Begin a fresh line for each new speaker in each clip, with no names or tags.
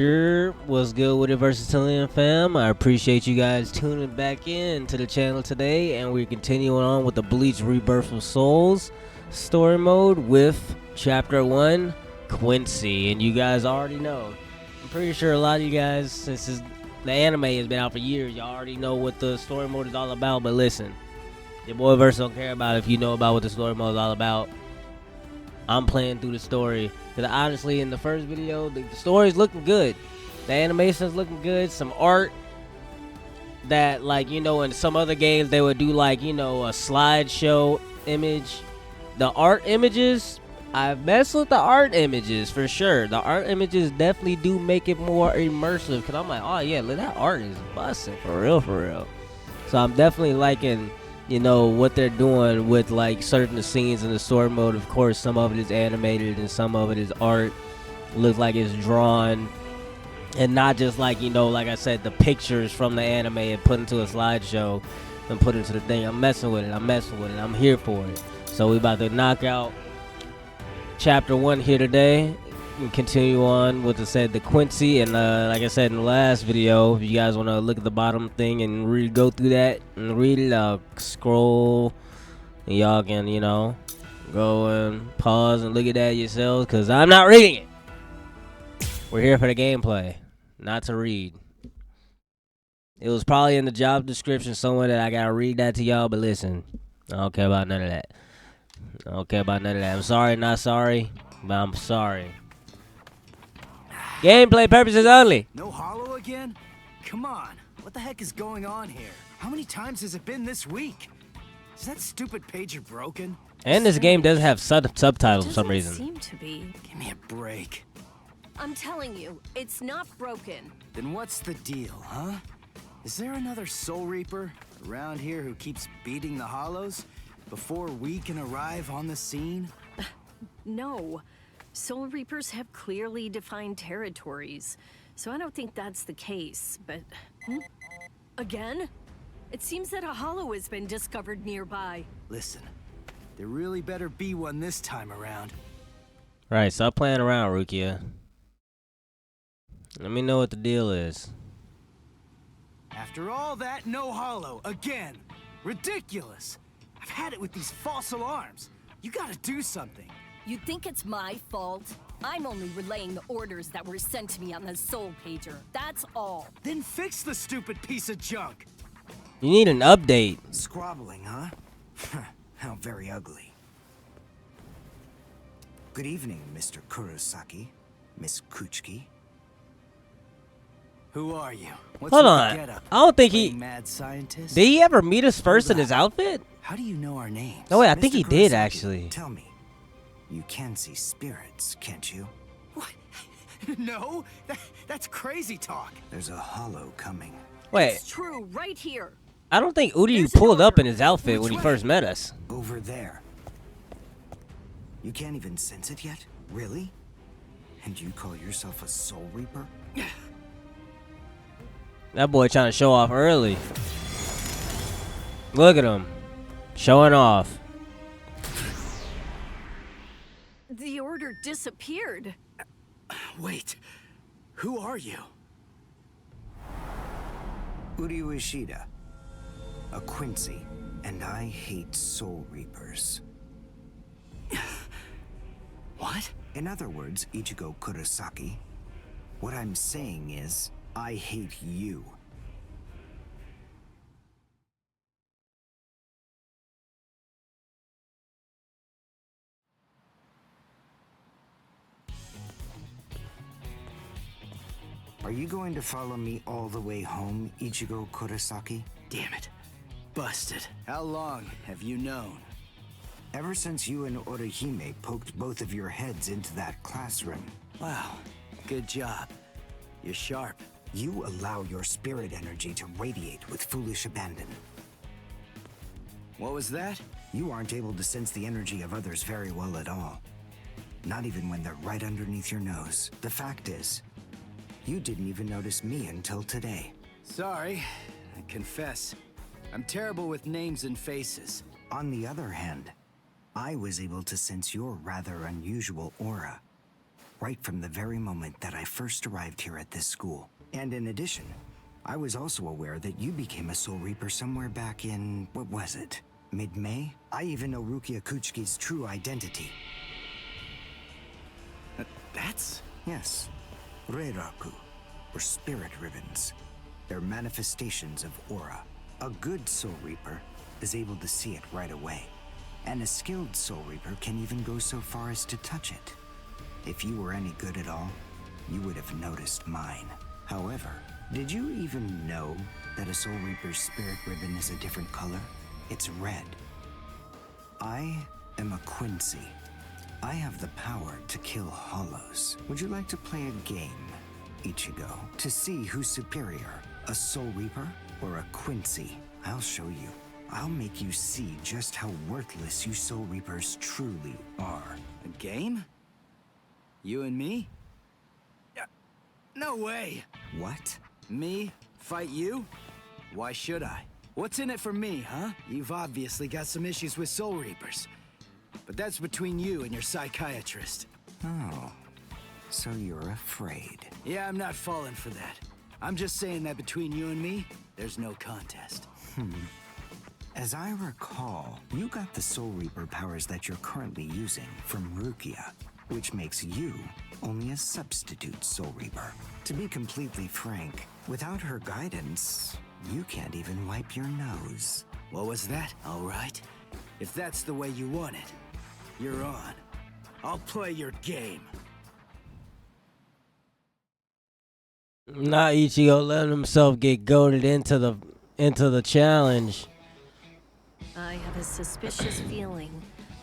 Here, what's good with it, Versatilian fam? I appreciate you guys tuning back in to the channel today, and we're continuing on with the Bleach Rebirth of Souls story mode with Chapter 1, Quincy. And you guys already know, I'm pretty sure a lot of you guys, since the anime has been out for years, y'all already know what the story mode is all about. But listen, your boy Verse don't care about if you know about what the story mode is all about. I'm playing through the story because honestly, in the first video, the story's looking good. The animation's looking good. Some art that, like, you know, in some other games they would do, like, you know, a slideshow image. The art images, I've messed with the art images for sure. The art images definitely do make it more immersive because I'm like, oh yeah, look, that art is busting for real, for real. So I'm definitely liking, you know, what they're doing with like certain scenes in the story mode. Of course, some of it is animated and some of it is art. Looks like it's drawn and not just like, you know, like I said, the pictures from the anime and put into a slideshow and put into the thing. I'm messing with it. I'm here for it. So we about to knock out chapter 1 here today and continue on with the Quincy. And like I said in the last video, if you guys want to look at the bottom thing and go through that and read it, scroll, and y'all can, you know, go and pause and look at that yourselves, because I'm not reading it. We're here for the gameplay, not to read. It was probably in the job description somewhere that I gotta read that to y'all, but listen, I don't care about none of that. I'm sorry, not sorry, but I'm sorry. Gameplay purposes only.
No hollow again? Come on. What the heck is going on here? How many times has it been this week? Is that stupid pager broken?
And this game doesn't have subtitles for some reason.
Seem to be.
Give me a break.
I'm telling you, it's not broken.
Then what's the deal, huh? Is there another Soul Reaper around here who keeps beating the hollows before we can arrive on the scene?
No. Soul Reapers have clearly defined territories, so I don't think that's the case, but... Again? It seems that a hollow has been discovered nearby.
Listen, there really better be one this time around.
Right, stop playing around, Rukia. Let me know what the deal is.
After all that, no hollow again. Ridiculous. I've had it with these false alarms. You gotta do something.
You think it's my fault? I'm only relaying the orders that were sent to me on the Soul Pager. That's all.
Then fix the stupid piece of junk.
You need an update.
Squabbling, huh? How very ugly. Good evening, Mr. Kurosaki, Miss Kuchiki.
Who are you? What's
Hold
with
on.
the getup?
I don't think he...
Mad scientist?
Did he ever meet us first in his outfit?
How do you know our names?
No, wait, I think
Mr.
he did,
Kurosaki,
actually.
Tell me, you can see spirits, can't you?
What? No, that's crazy talk.
There's a hollow coming.
Wait,
It's true, right here.
I don't think Uryu
There's an
pulled up
order.
in his outfit when he first met us.
Over there. You can't even sense it yet? Really? And you call yourself a Soul Reaper?
That boy trying to show off early. Look at him. Showing off.
The order disappeared.
Wait, who are you?
Uryu Ishida, a Quincy, and I hate Soul Reapers.
What?
In other words, Ichigo Kurosaki, what I'm saying is, I hate you. Are you going to follow me all the way home, Ichigo Kurosaki?
Damn it. Busted. How long have you known?
Ever since you and Orihime poked both of your heads into that classroom.
Wow, good job. You're sharp.
You allow your spirit energy to radiate with foolish abandon.
What was that?
You aren't able to sense the energy of others very well at all. Not even when they're right underneath your nose. The fact is, you didn't even notice me until today.
Sorry, I confess. I'm terrible with names and faces.
On the other hand, I was able to sense your rather unusual aura. right from the very moment that I first arrived here at this school. And in addition, I was also aware that you became a Soul Reaper somewhere back in, what was it? Mid-May? I even know Rukia Kuchki's true identity.
That's...
Yes, Reiraku, or spirit ribbons. They're manifestations of aura. A good Soul Reaper is able to see it right away. And a skilled Soul Reaper can even go so far as to touch it. If you were any good at all, you would have noticed mine. However, did you even know that a Soul Reaper's spirit ribbon is a different color? It's red. I am a Quincy. I have the power to kill hollows. Would you like to play a game, Ichigo, to see who's superior, a Soul Reaper or a Quincy? I'll show you. I'll make you see just how worthless you Soul Reapers truly are.
A game? You and me? No way!
What?
Me? Fight you? Why should I? What's in it for me, huh? You've obviously got some issues with Soul Reapers. But that's between you and your psychiatrist.
Oh, so you're afraid.
Yeah, I'm not falling for that. I'm just saying that between you and me, there's no contest.
As I recall, you got the Soul Reaper powers that you're currently using from Rukia, which makes you only a substitute Soul Reaper. To be completely frank, without her guidance, you can't even wipe your nose.
What was that? All right. If that's the way you want it, you're on. I'll play your game.
Not Ichigo letting himself get goaded into the challenge.
I have a suspicious feeling,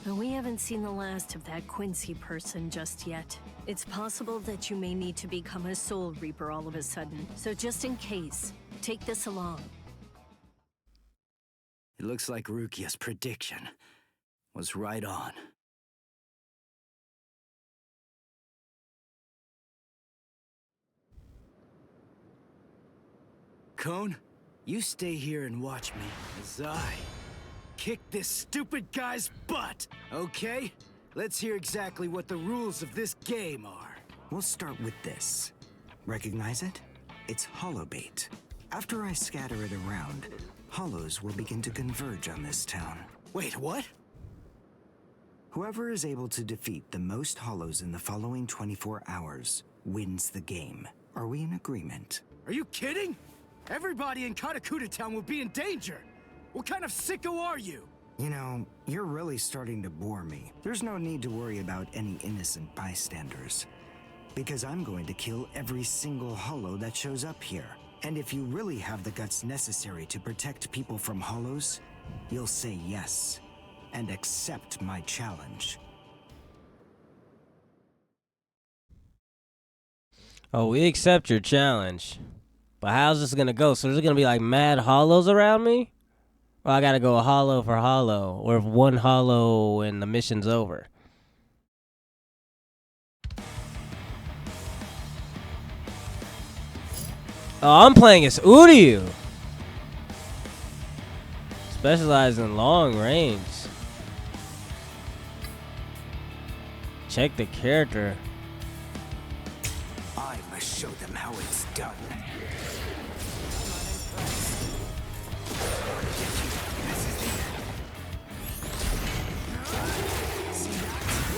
but we haven't seen the last of that Quincy person just yet. It's possible that you may need to become a Soul Reaper all of a sudden, so just in case, take this along.
It looks like Rukia's prediction was right on. Cone, you stay here and watch me as I kick this stupid guy's butt, okay? Let's hear exactly what the rules of this game are.
We'll start with this. Recognize it? It's hollow bait. After I scatter it around, hollows will begin to converge on this town.
Wait, what?
Whoever is able to defeat the most hollows in the following 24 hours wins the game. Are we in agreement?
Are you kidding? Everybody in Katakuta Town will be in danger. What kind of sicko are you?
You know, you're really starting to bore me. There's no need to worry about any innocent bystanders, because I'm going to kill every single hollow that shows up here. And if you really have the guts necessary to protect people from hollows, you'll say yes and accept my challenge.
Oh, we accept your challenge. But how's this gonna go? So there's gonna be like mad hollows around me? Or I gotta go hollow for hollow? Or if one hollow and the mission's over? Oh, I'm playing as Uryu. Specialized in long range. Check the character.
I must show them how it's done.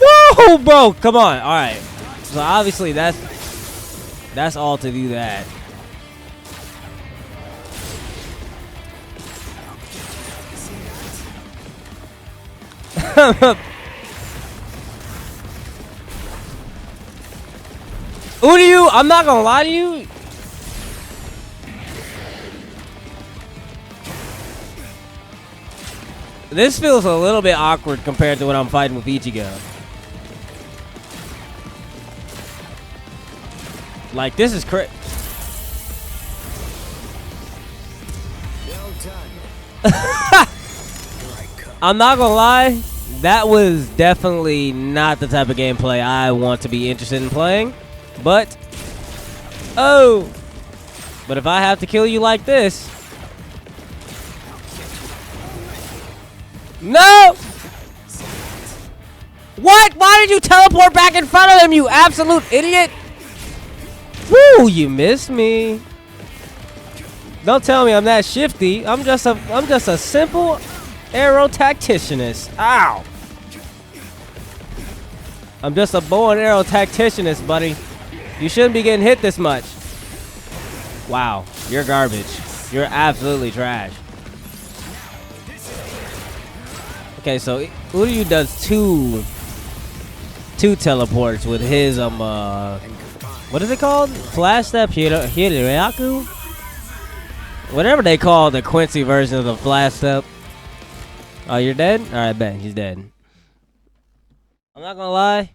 Whoa, bro! Come on. All right. So obviously that's all to do that. Uryu, I'm not gonna lie to you. This feels a little bit awkward compared to when I'm fighting with Ichigo. Like, this is crazy.
Well done.
I'm not gonna lie, that was definitely not the type of gameplay I want to be interested in playing. But, oh, but if I have to kill you like this, no! What? Why did you teleport back in front of him, you absolute idiot? Woo, you missed me. Don't tell me I'm that shifty. I'm just a simple arrow tacticianist. Ow. I'm just a bow and arrow tacticianist, buddy. You shouldn't be getting hit this much. Wow, you're garbage. You're absolutely trash. Okay, so Uryu does two teleports with his what is it called? Flash Step Hiraku? Whatever they call the Quincy version of the Flash Step. Oh, you're dead? Alright, bet. He's dead. I'm not gonna lie.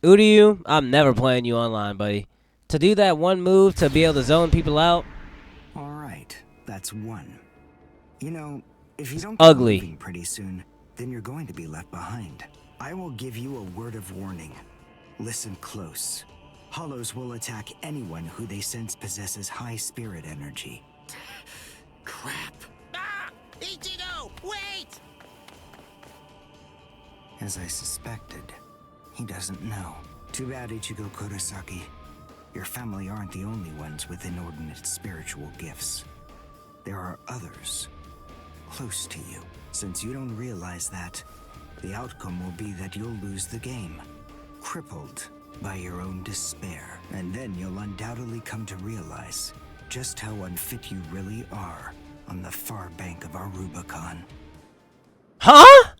Uryu, I'm never playing you online, buddy. To do that one move to be able to zone people out.
Alright, that's one. You know, if you don't
ugly.
get moving pretty soon, then you're going to be left behind. I will give you a word of warning. Listen close. Hollows will attack anyone who they sense possesses high spirit energy.
Crap.
Ah! Ichigo, wait!
As I suspected, he doesn't know. Too bad, Ichigo Kurosaki. Your family aren't the only ones with inordinate spiritual gifts. There are others close to you. Since you don't realize that, the outcome will be that you'll lose the game, crippled by your own despair. And then you'll undoubtedly come to realize just how unfit you really are on the far bank of our Rubicon.
Huh?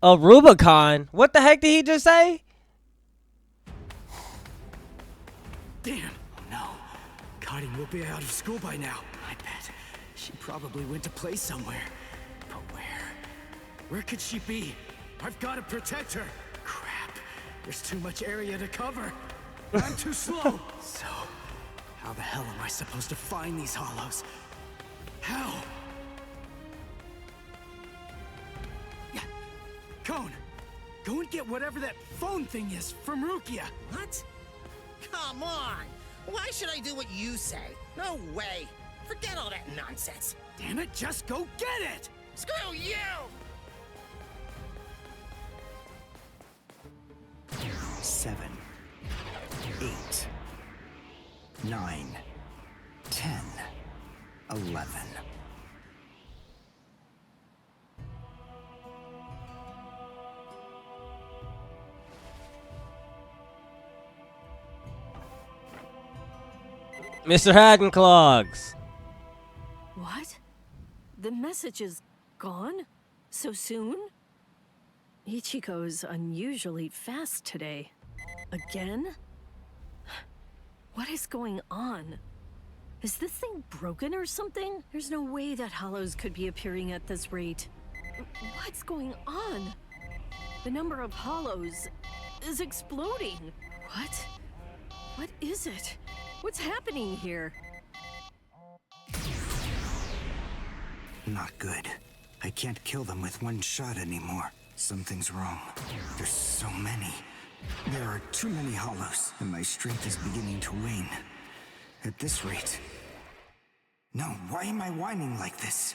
A Rubicon? What the heck did he just say?
Damn. Oh no. Karin will be out of school by now. I bet. She probably went to play somewhere. But where? Where could she be? I've got to protect her. Crap. There's too much area to cover. I'm too slow. So, how the hell am I supposed to find these hollows? How? Yeah. Cone, go and get whatever that phone thing is from Rukia.
What? Come on! Why should I do what you say? No way! Forget all that nonsense!
Damn it, just go get it!
Screw you!
7, 8, 9, 10, 11.
Mr. Hagenclogs.
What? The message is gone? So soon? Ichigo's unusually fast today. Again? What is going on? Is this thing broken or something? There's no way that hollows could be appearing at this rate. What's going on? The number of hollows is exploding. What? What is it? What's happening here?
Not good. I can't kill them with one shot anymore. Something's wrong. There's so many. There are too many hollows, and my strength is beginning to wane. At this rate... No, why am I whining like this?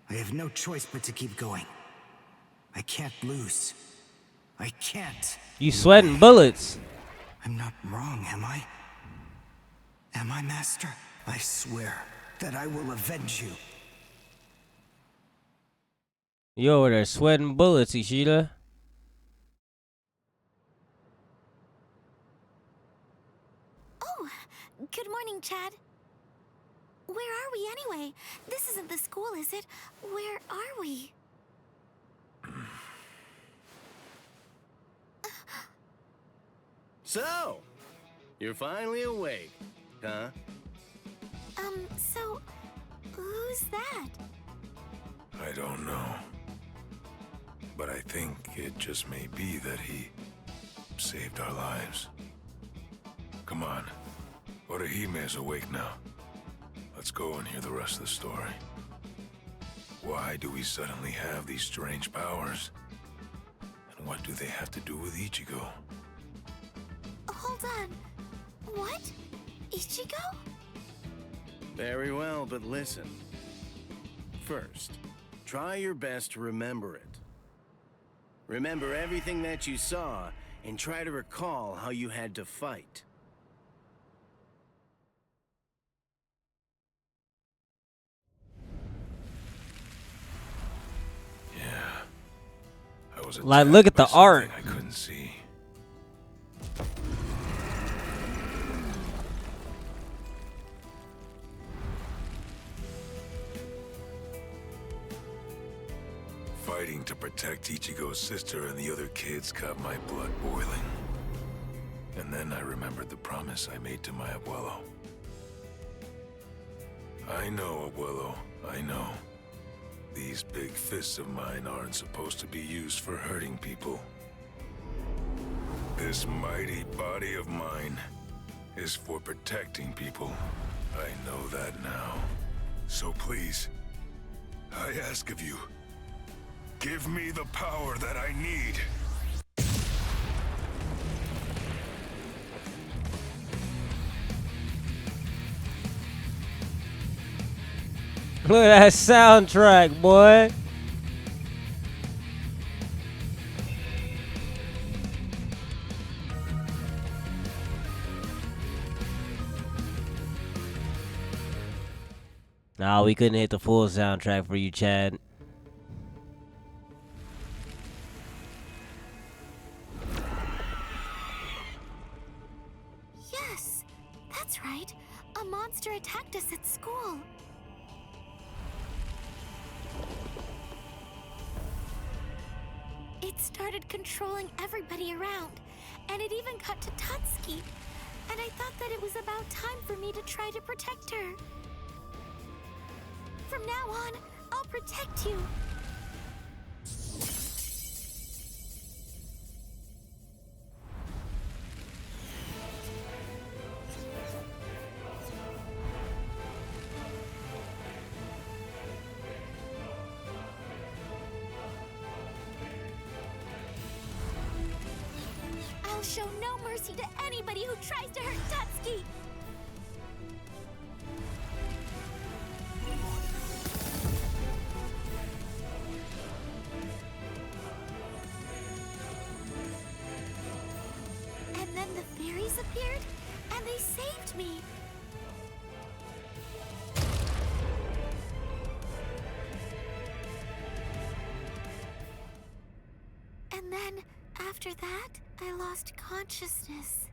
I have no choice but to keep going. I can't lose. I can't.
You sweating bullets.
I'm not wrong, am I? Am I, Master? I swear that I will avenge you.
You over there sweating bullets, Ishida.
Oh, good morning, Chad. Where are we anyway? This isn't the school, is it? Where are we?
So, you're finally awake, huh?
So, who's that?
I don't know. But I think it just may be that he saved our lives. Come on. Orihime is awake now. Let's go and hear the rest of the story. Why do we suddenly have these strange powers? And what do they have to do with Ichigo?
Hold on. What? Ichigo?
Very well, but listen. First, try your best to remember it. Remember everything that you saw, and try to recall how you had to fight.
Yeah. I was
Like,
attacked
look at
by
the art.
something I couldn't see. Fighting to protect Ichigo's sister and the other kids got my blood boiling. And then I remembered the promise I made to my abuelo. I know, abuelo, I know. These big fists of mine aren't supposed to be used for hurting people. This mighty body of mine is for protecting people. I know that now. So please, I ask of you, give me the power that I need.
Look at that soundtrack, boy. Nah, we couldn't hit the full soundtrack for you, Chad.
Yes, that's right. A monster attacked us at school. It started controlling everybody around, and it even got to Tatsuki. And I thought that it was about time for me to try to protect her. From now on, I'll protect you. I'll show no mercy to anybody who tries to hurt Tatsuki. And then the fairies appeared, and they saved me. And then, after that, I lost consciousness.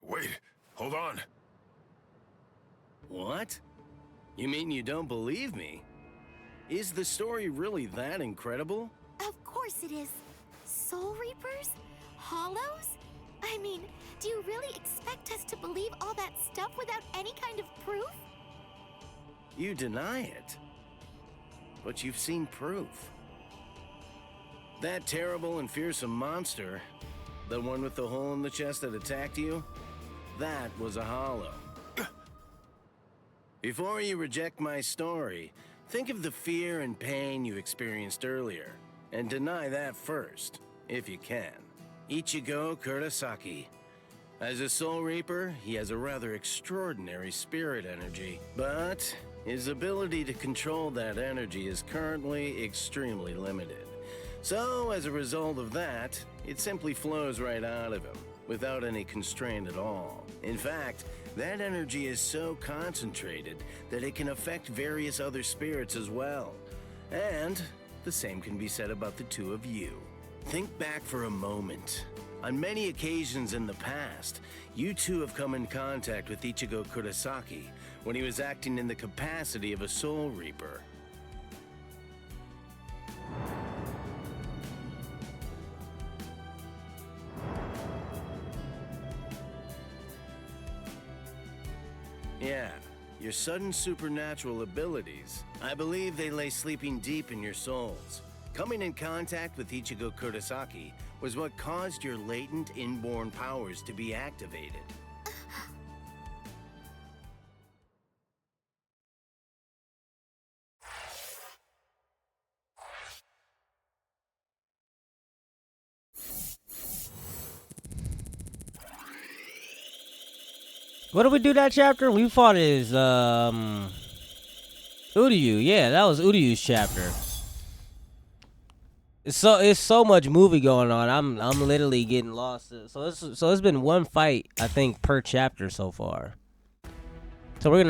Wait, hold on.
What? You mean you don't believe me? Is the story really that incredible?
Of course it is. Soul Reapers? Hollows? I mean, do you really expect us to believe all that stuff without any kind of proof?
You deny it. But you've seen proof. That terrible and fearsome monster, the one with the hole in the chest that attacked you, that was a hollow. Before you reject my story, think of the fear and pain you experienced earlier, and deny that first, if you can. Ichigo Kurosaki. As a Soul Reaper, he has a rather extraordinary spirit energy, but his ability to control that energy is currently extremely limited. So, as a result of that, it simply flows right out of him, without any constraint at all. In fact, that energy is so concentrated that it can affect various other spirits as well. And the same can be said about the two of you. Think back for a moment. On many occasions in the past, you two have come in contact with Ichigo Kurosaki when he was acting in the capacity of a Soul Reaper. Yeah, your sudden supernatural abilities, I believe they lay sleeping deep in your souls. Coming in contact with Ichigo Kurosaki was what caused your latent inborn powers to be activated.
What did we do that chapter? We fought his Uryu. Yeah, that was Uryu's chapter. It's so much movie going on. I'm literally getting lost. So it's been one fight I think per chapter so far. So we're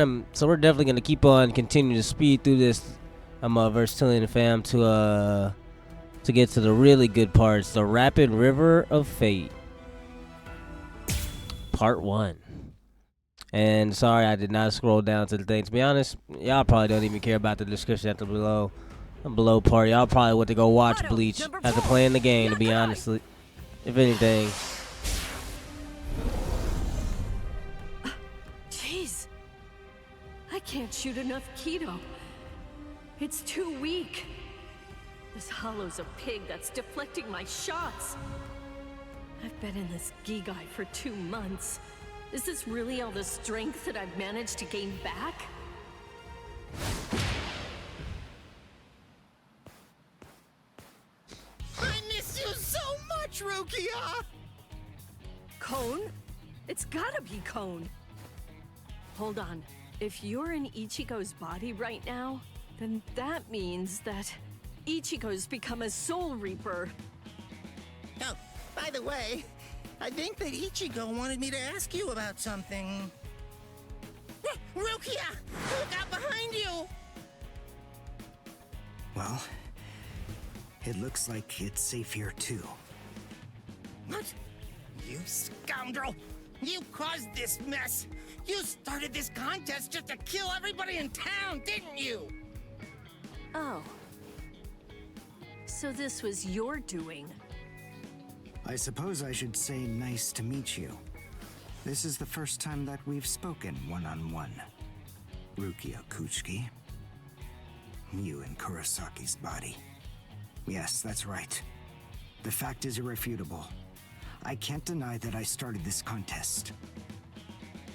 definitely gonna keep on continuing to speed through this Versatillion fam to get to the really good parts. The Rapid River of Fate, Part 1. And sorry I did not scroll down to the thing. To be honest, y'all probably don't even care about the description at the below part. Y'all probably went to go watch Bleach after playing the game, to be honest. If anything.
Jeez. I can't shoot enough Keto. It's too weak. This hollow's a pig that's deflecting my shots. I've been in this Gigai for 2 months. Is this really all the strength that I've managed to gain back?
I miss you so much, Rukia!
Cone? It's gotta be Cone. Hold on. If you're in Ichigo's body right now, then that means that Ichigo's become a Soul Reaper.
Oh, by the way, I think that Ichigo wanted me to ask you about something. Rukia! Look out behind you!
Well, it looks like it's safe here too.
What? You scoundrel! You caused this mess! You started this contest just to kill everybody in town, didn't you?
Oh. So this was your doing.
I suppose I should say nice to meet you. This is the first time that we've spoken one-on-one. Rukia Kuchiki. You in Kurisaki's body. Yes, that's right. The fact is irrefutable. I can't deny that I started this contest.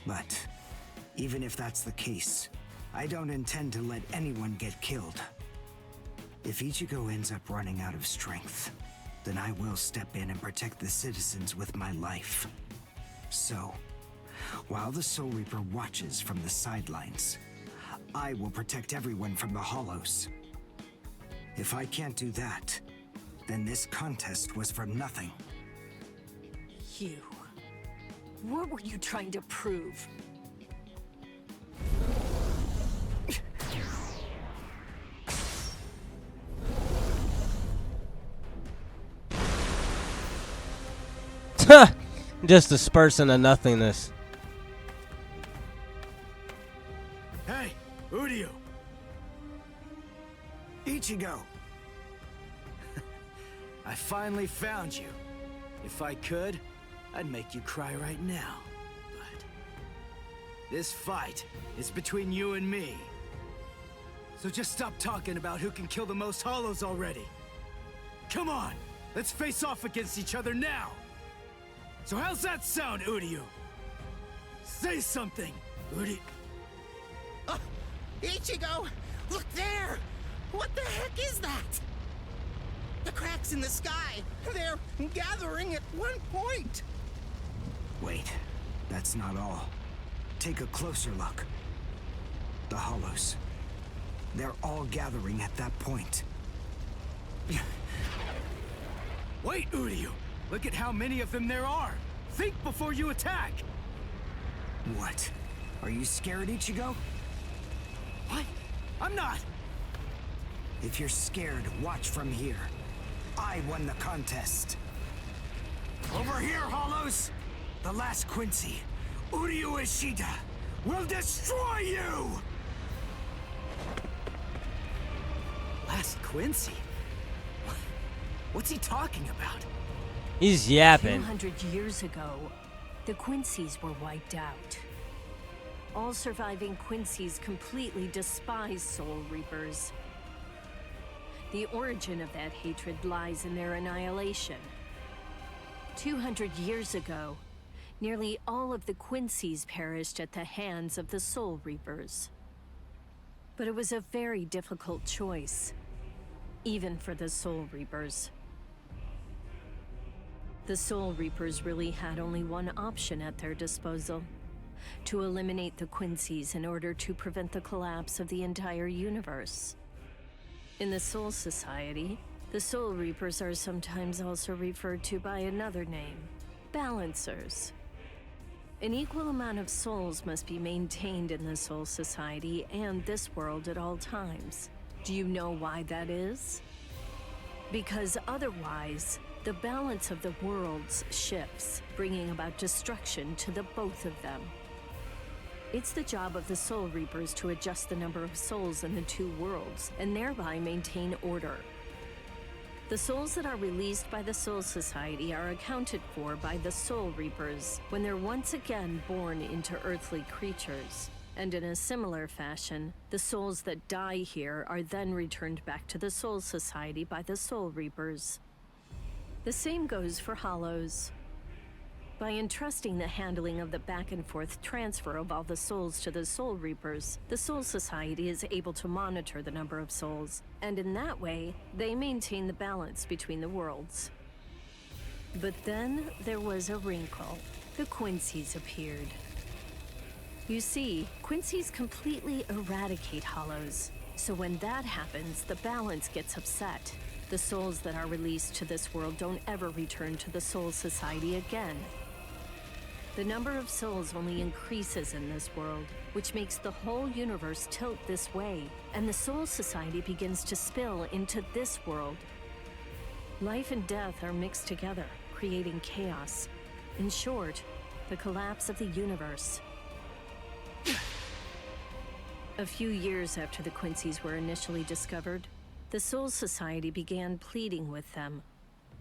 But, even if that's the case, I don't intend to let anyone get killed. If Ichigo ends up running out of strength, then I will step in and protect the citizens with my life. So, while the Soul Reaper watches from the sidelines, I will protect everyone from the Hollows. If I can't do that, then this contest was for nothing.
You. What were you trying to prove?
Just dispersing of nothingness.
Hey, Uryu!
Ichigo!
I finally found you. If I could, I'd make you cry right now. But this fight is between you and me. So just stop talking about who can kill the most hollows already. Come on, let's face off against each other now. So how's that sound, Uryu? Say something, Uryu.
Ichigo! Look there! What the heck is that? The cracks in the sky! They're gathering at one point!
Wait, that's not all. Take a closer look. The Hollows. They're all gathering at that point.
Wait, Uryu! Look at how many of them there are! Think before you attack!
What? Are you scared, Ichigo?
What? I'm not!
If you're scared, watch from here. I won the contest. Over here, Hollows! The last Quincy, Uryu Ishida, will destroy you!
Last Quincy? What's he talking about?
He's yapping.
200 years ago, the Quincy's were wiped out. All surviving Quincy's completely despise Soul Reapers. The origin of that hatred lies in their annihilation. 200 years ago, nearly all of the Quincy's perished at the hands of the Soul Reapers. But it was a very difficult choice, even for the Soul Reapers. The Soul Reapers really had only one option at their disposal: to eliminate the Quincy's in order to prevent the collapse of the entire universe. In the Soul Society, the Soul Reapers are sometimes also referred to by another name, Balancers. An equal amount of souls must be maintained in the Soul Society and this world at all times. Do you know why that is? Because otherwise, the balance of the worlds shifts, bringing about destruction to the both of them. It's the job of the Soul Reapers to adjust the number of souls in the two worlds, and thereby maintain order. The souls that are released by the Soul Society are accounted for by the Soul Reapers when they're once again born into earthly creatures. And in a similar fashion, the souls that die here are then returned back to the Soul Society by the Soul Reapers. The same goes for Hollows. By entrusting the handling of the back-and-forth transfer of all the souls to the Soul Reapers, the Soul Society is able to monitor the number of souls, and in that way, they maintain the balance between the worlds. But then there was a wrinkle. The Quincy's appeared. You see, Quincy's completely eradicate Hollows, so when that happens, the balance gets upset. The souls that are released to this world don't ever return to the Soul Society again. The number of souls only increases in this world, which makes the whole universe tilt this way, and the Soul Society begins to spill into this world. Life and death are mixed together, creating chaos. In short, the collapse of the universe. A few years after the Quincy's were initially discovered, the Soul Society began pleading with them,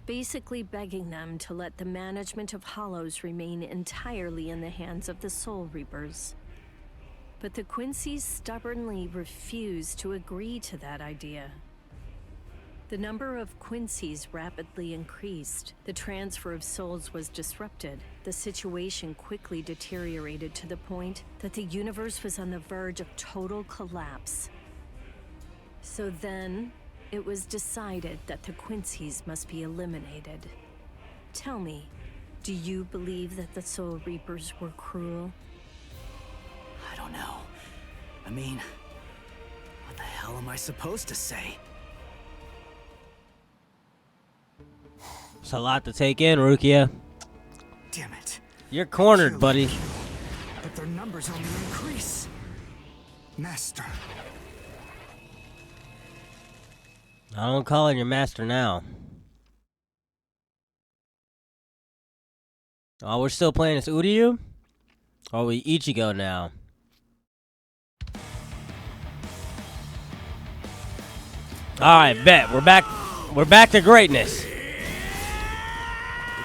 basically begging them to let the management of Hollows remain entirely in the hands of the Soul Reapers. But the Quincy's stubbornly refused to agree to that idea. The number of Quincy's rapidly increased. The transfer of souls was disrupted. The situation quickly deteriorated to the point that the universe was on the verge of total collapse. So then, it was decided that the Quincy's must be eliminated. Tell me, do you believe that the Soul Reapers were cruel?
I don't know. I mean, what the hell am I supposed to say?
It's a lot to take in, Rukia.
Damn it.
You're cornered, buddy.
But their numbers only increase.
Master.
I don't call it your master now. Oh, we're still playing as Uryu? Or are we Ichigo now? Alright, bet. We're back. We're back to greatness.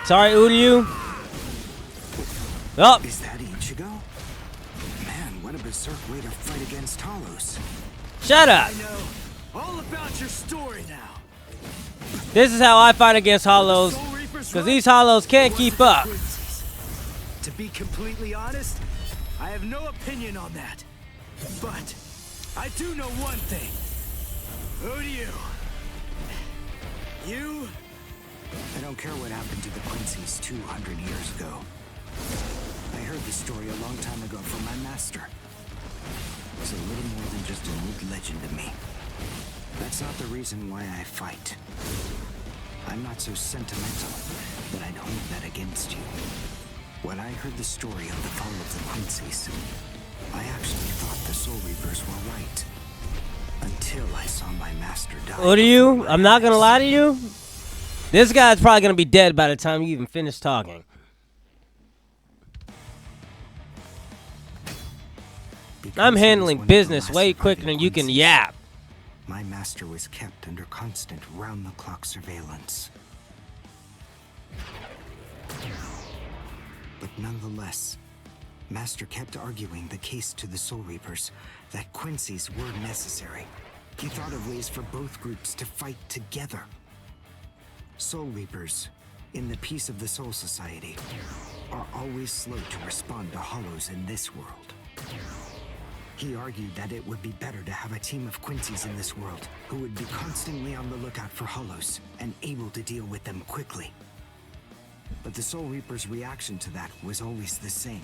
Sorry, Uryu. Oh!
Is that Ichigo? Man, what a berserk way to fight against Hollows.
Shut up!
I know all about your story now.
This is how I fight against Hollows. Because these Hollows can't keep up.
To be completely honest, I have no opinion on that. But I do know one thing. Who do you? You?
I don't care what happened to the Quincy's 200 years ago. I heard the story a long time ago from my master. It's a little more than just an old legend to me. That's not the reason why I fight. I'm not so sentimental that I'd hold that against you. When I heard the story of the fall of the Quincy's, I actually thought the Soul Reapers were right. Until I saw my master die.
Uryu, I'm not gonna lie to you. This guy's probably gonna be dead by the time you even finish talking.
Because
I'm
he was
handling
one of the
business
last
way quicker
surviving
than you can
Quincy's.
yap.
My master was kept under constant round-the-clock surveillance. But nonetheless, Master kept arguing the case to the Soul Reapers that Quincy's were necessary. He thought of ways for both groups to fight together. Soul Reapers, in the peace of the Soul Society, are always slow to respond to Hollows in this world. He argued that it would be better to have a team of Quincy's in this world who would be constantly on the lookout for Hollows and able to deal with them quickly. But the Soul Reaper's reaction to that was always the same.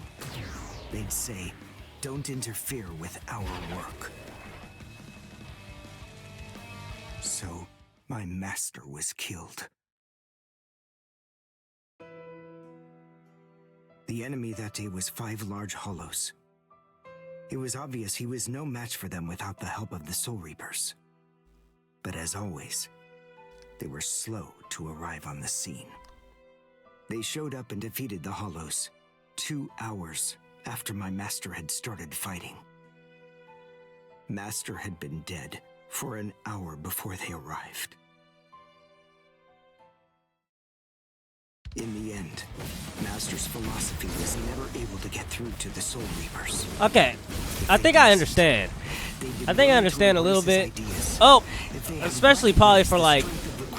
they'd say, "Don't interfere with our work." So, my master was killed. The enemy that day was 5 large hollows. It was obvious he was no match for them without the help of the Soul Reapers. But as always, they were slow to arrive on the scene. They showed up and defeated the hollows 2 hours after my master had started fighting. Master had been dead for an hour before they arrived. In the end, Master's philosophy was never able to get through to the Soul Reapers.
Okay, I think I understand. I think I understand a little bit. Oh, especially probably for like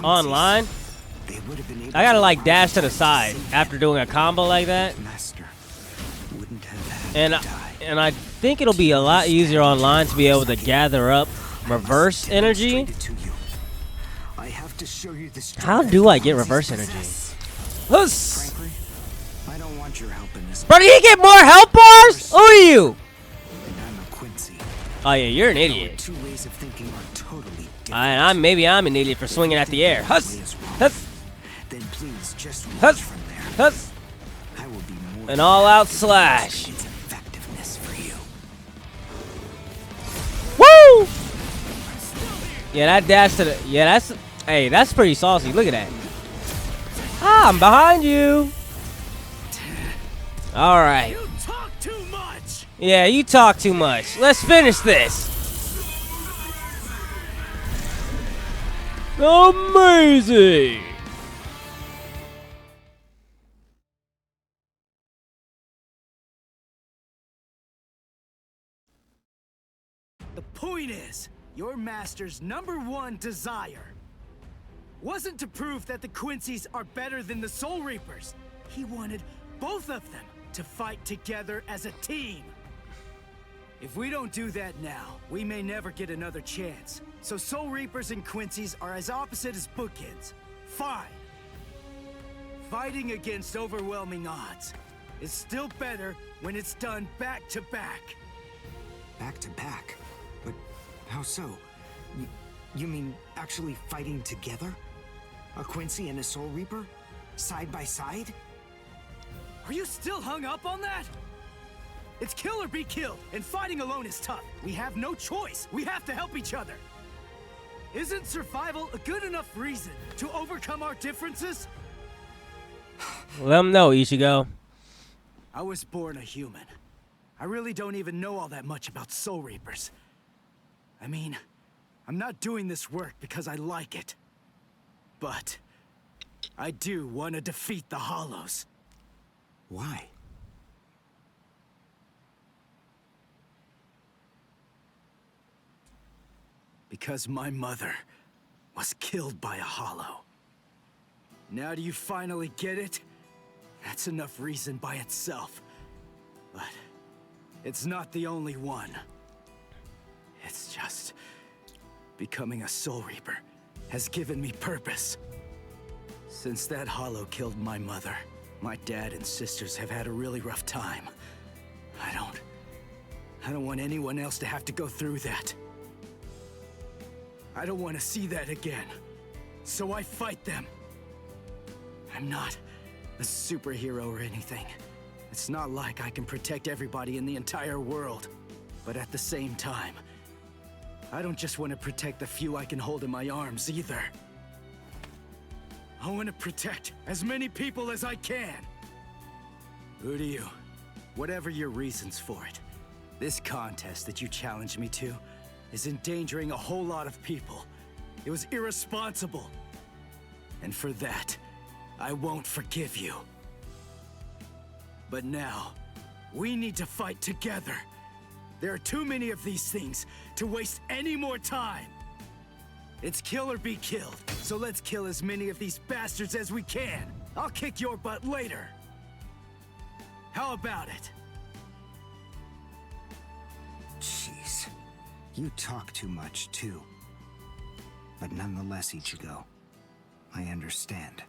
online. I gotta like dash to the side after doing a combo like that. And I think it'll be a lot easier online to be able to gather up reverse energy. How do I get reverse energy?
Frankly, I don't want your help in this.
Bro, did he get more health bars? Who are you?
And I'm a Quincy.
Oh yeah, you're an
Our
idiot.
2 ways of thinking are totally different.
Maybe I'm an idiot for swinging at the air. Huss, huss,
Then please just watch
huss,
from there.
huss.
I will be more
An all-out slash.
its effectiveness for you.
Woo! Yeah, that dash to the. Yeah, that's. Hey, that's pretty saucy. Look at that. Ah, I'm behind you. All right.
You talk too much.
Yeah, you talk too much. Let's finish this. Amazing.
The point is, your master's #1 desire wasn't to prove that the Quincy's are better than the Soul Reapers. He wanted both of them to fight together as a team. If we don't do that now, we may never get another chance. So Soul Reapers and Quincy's are as opposite as bookends. Fine. Fighting against overwhelming odds is still better when it's done back to back.
Back to back? But how so? You mean actually fighting together? A Quincy and a Soul Reaper? Side by side?
Are you still hung up on that? It's kill or be killed, and fighting alone is tough. We have no choice. We have to help each other. Isn't survival a good enough reason to overcome our differences?
Let them know, Ichigo.
I was born a human. I really don't even know all that much about Soul Reapers. I mean, I'm not doing this work because I like it. But I do want to defeat the Hollows.
Why?
Because my mother was killed by a Hollow. Now do you finally get it? That's enough reason by itself. But it's not the only one. It's just becoming a Soul Reaper has given me purpose. Since that Hollow killed my mother, my dad and sisters have had a really rough time. I don't want anyone else to have to go through that. I don't want to see that again. So I fight them. I'm not a superhero or anything. It's not like I can protect everybody in the entire world. But at the same time, I don't just want to protect the few I can hold in my arms either. I want to protect as many people as I can. Who do you? Whatever your reasons for it, this contest that you challenged me to is endangering a whole lot of people. It was irresponsible. And for that, I won't forgive you. But now, we need to fight together. There are too many of these things to waste any more time. It's kill or be killed, so let's kill as many of these bastards as we can. I'll kick your butt later. How about it?
Jeez. You talk too much, too. But nonetheless, Ichigo, I understand.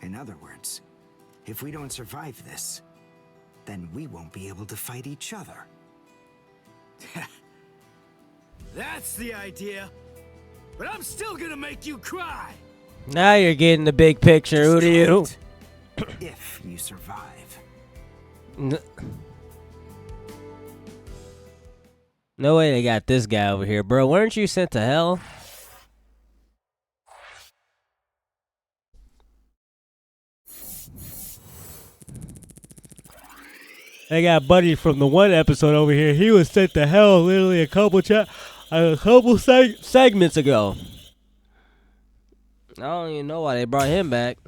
In other words, if we don't survive this, then we won't be able to fight each other.
That's the idea. But I'm still gonna make you cry.
Now you're getting the big picture. Who do you?
If you survive.
No way they got this guy over here, bro. Weren't you sent to hell? I got Buddy from the one episode over here. He was sent to hell literally a couple segments ago. I don't even know why they brought him back.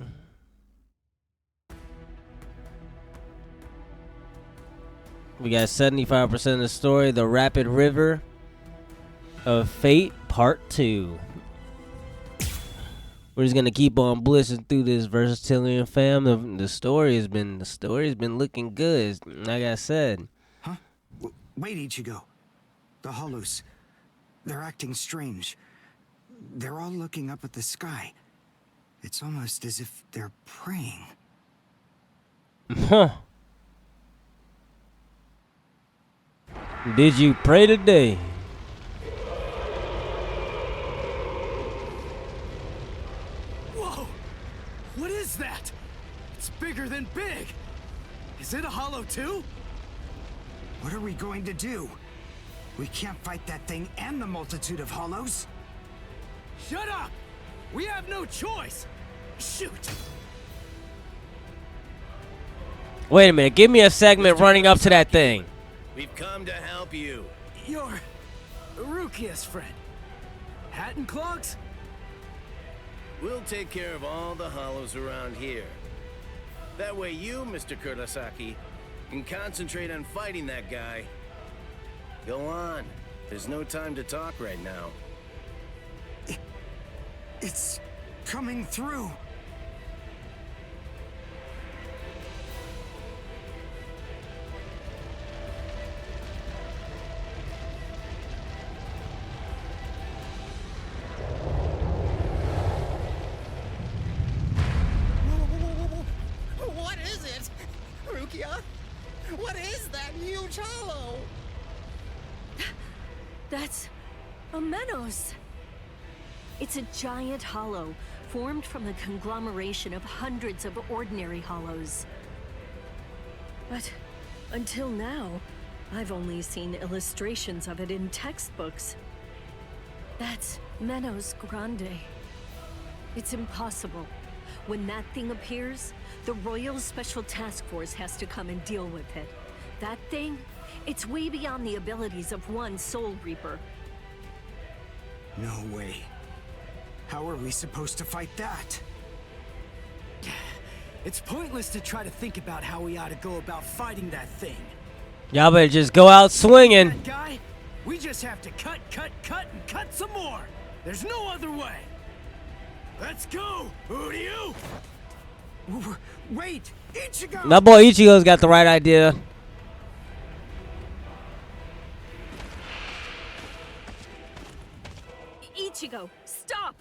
We got 75% of the story, The Rapid River of Fate, Part 2. We're just gonna keep on blitzing through this Versatilian fam. The story's been looking good, like I said.
Huh? Wait, Ichigo. The Hollows. They're acting strange. They're all looking up at the sky. It's almost as if they're praying.
Huh. Did you pray today?
Whoa! What is that? It's bigger than big. Is it a hollow too?
What are we going to do? We can't fight that thing and the multitude of hollows.
Shut up! We have no choice. Shoot!
Wait a minute. Give me a segment running up to that thing.
We've come to help you.
You're Rukia's friend. Hat and clogs?
We'll take care of all the hollows around here. That way you, Mr. Kurosaki, can concentrate on fighting that guy. Go on. There's no time to talk right now.
It's coming through.
What is it? Rukia? What is that huge hollow?
That's a Menos. It's a giant hollow formed from the conglomeration of hundreds of ordinary hollows. But until now, I've only seen illustrations of it in textbooks. That's Menos Grande. It's impossible. When that thing appears, the Royal Special Task Force has to come and deal with it. That thing, it's way beyond the abilities of one Soul Reaper.
No way. How are we supposed to fight that?
It's pointless to try to think about how we ought to go about fighting that thing.
Y'all better just go out swinging.
That guy, we just have to cut, and cut some more. There's no other way. Let's go, Uryu!
Wait, Ichigo!
My boy Ichigo's got the right idea.
Ichigo, stop!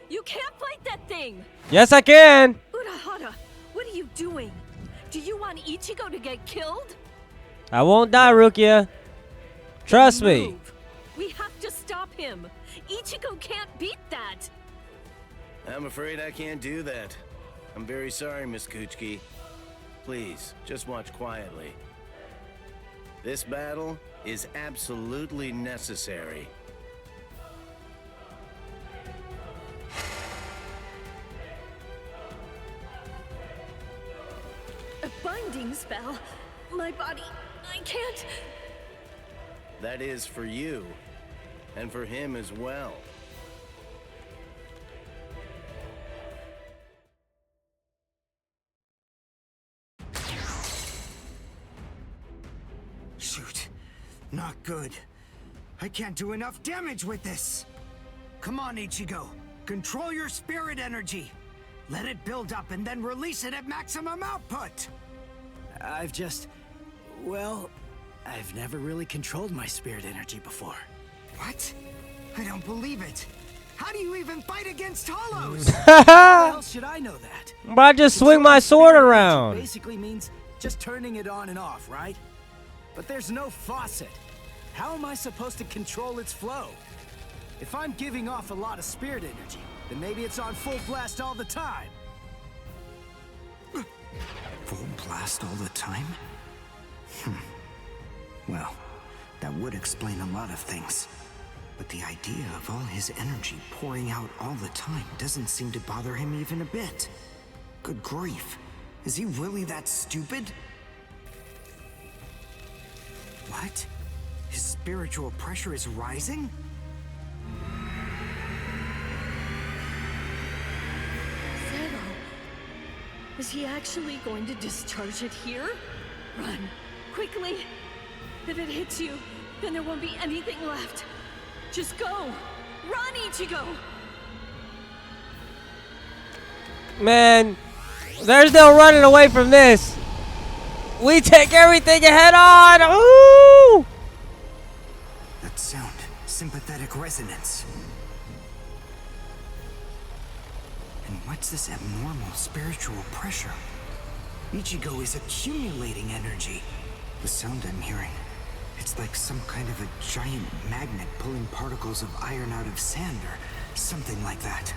You can't fight that thing!
Yes, I can.
Urahara, what are you doing? Do you want Ichigo to get killed?
I won't die, Rukia. Trust me.
Move. We have to stop him. Ichigo can't beat that.
I'm afraid I can't do that. I'm very sorry, Miss Kuchiki. Please, just watch quietly. This battle is absolutely necessary.
A binding spell. My body, I can't.
That is for you, and for him as well.
Shoot. Not good. I can't do enough damage with this. Come on, Ichigo. Control your spirit energy. Let it build up and then release it at maximum output.
Well, I've never really controlled my spirit energy before.
What? I don't believe it. How do you even fight against hollows?
How else should I know that?
But I just swing my sword around.
Basically means just turning it on and off, right? But there's no faucet. How am I supposed to control its flow? If I'm giving off a lot of spirit energy, then maybe it's on full blast all the time.
Full blast all the time? Well, that would explain a lot of things. But the idea of all his energy pouring out all the time doesn't seem to bother him even a bit. Good grief. Is he really that stupid? What? His spiritual pressure is rising?
Zero. Is he actually going to discharge it here? Run. Quickly. If it hits you, then there won't be anything left. Just go. Run, Ichigo.
Man, there's no running away from this. We take everything head on. Ooh!
That sound, sympathetic resonance. And what's this abnormal spiritual pressure? Ichigo is accumulating energy. The sound I'm hearing, it's like some kind of a giant magnet pulling particles of iron out of sand or something like that.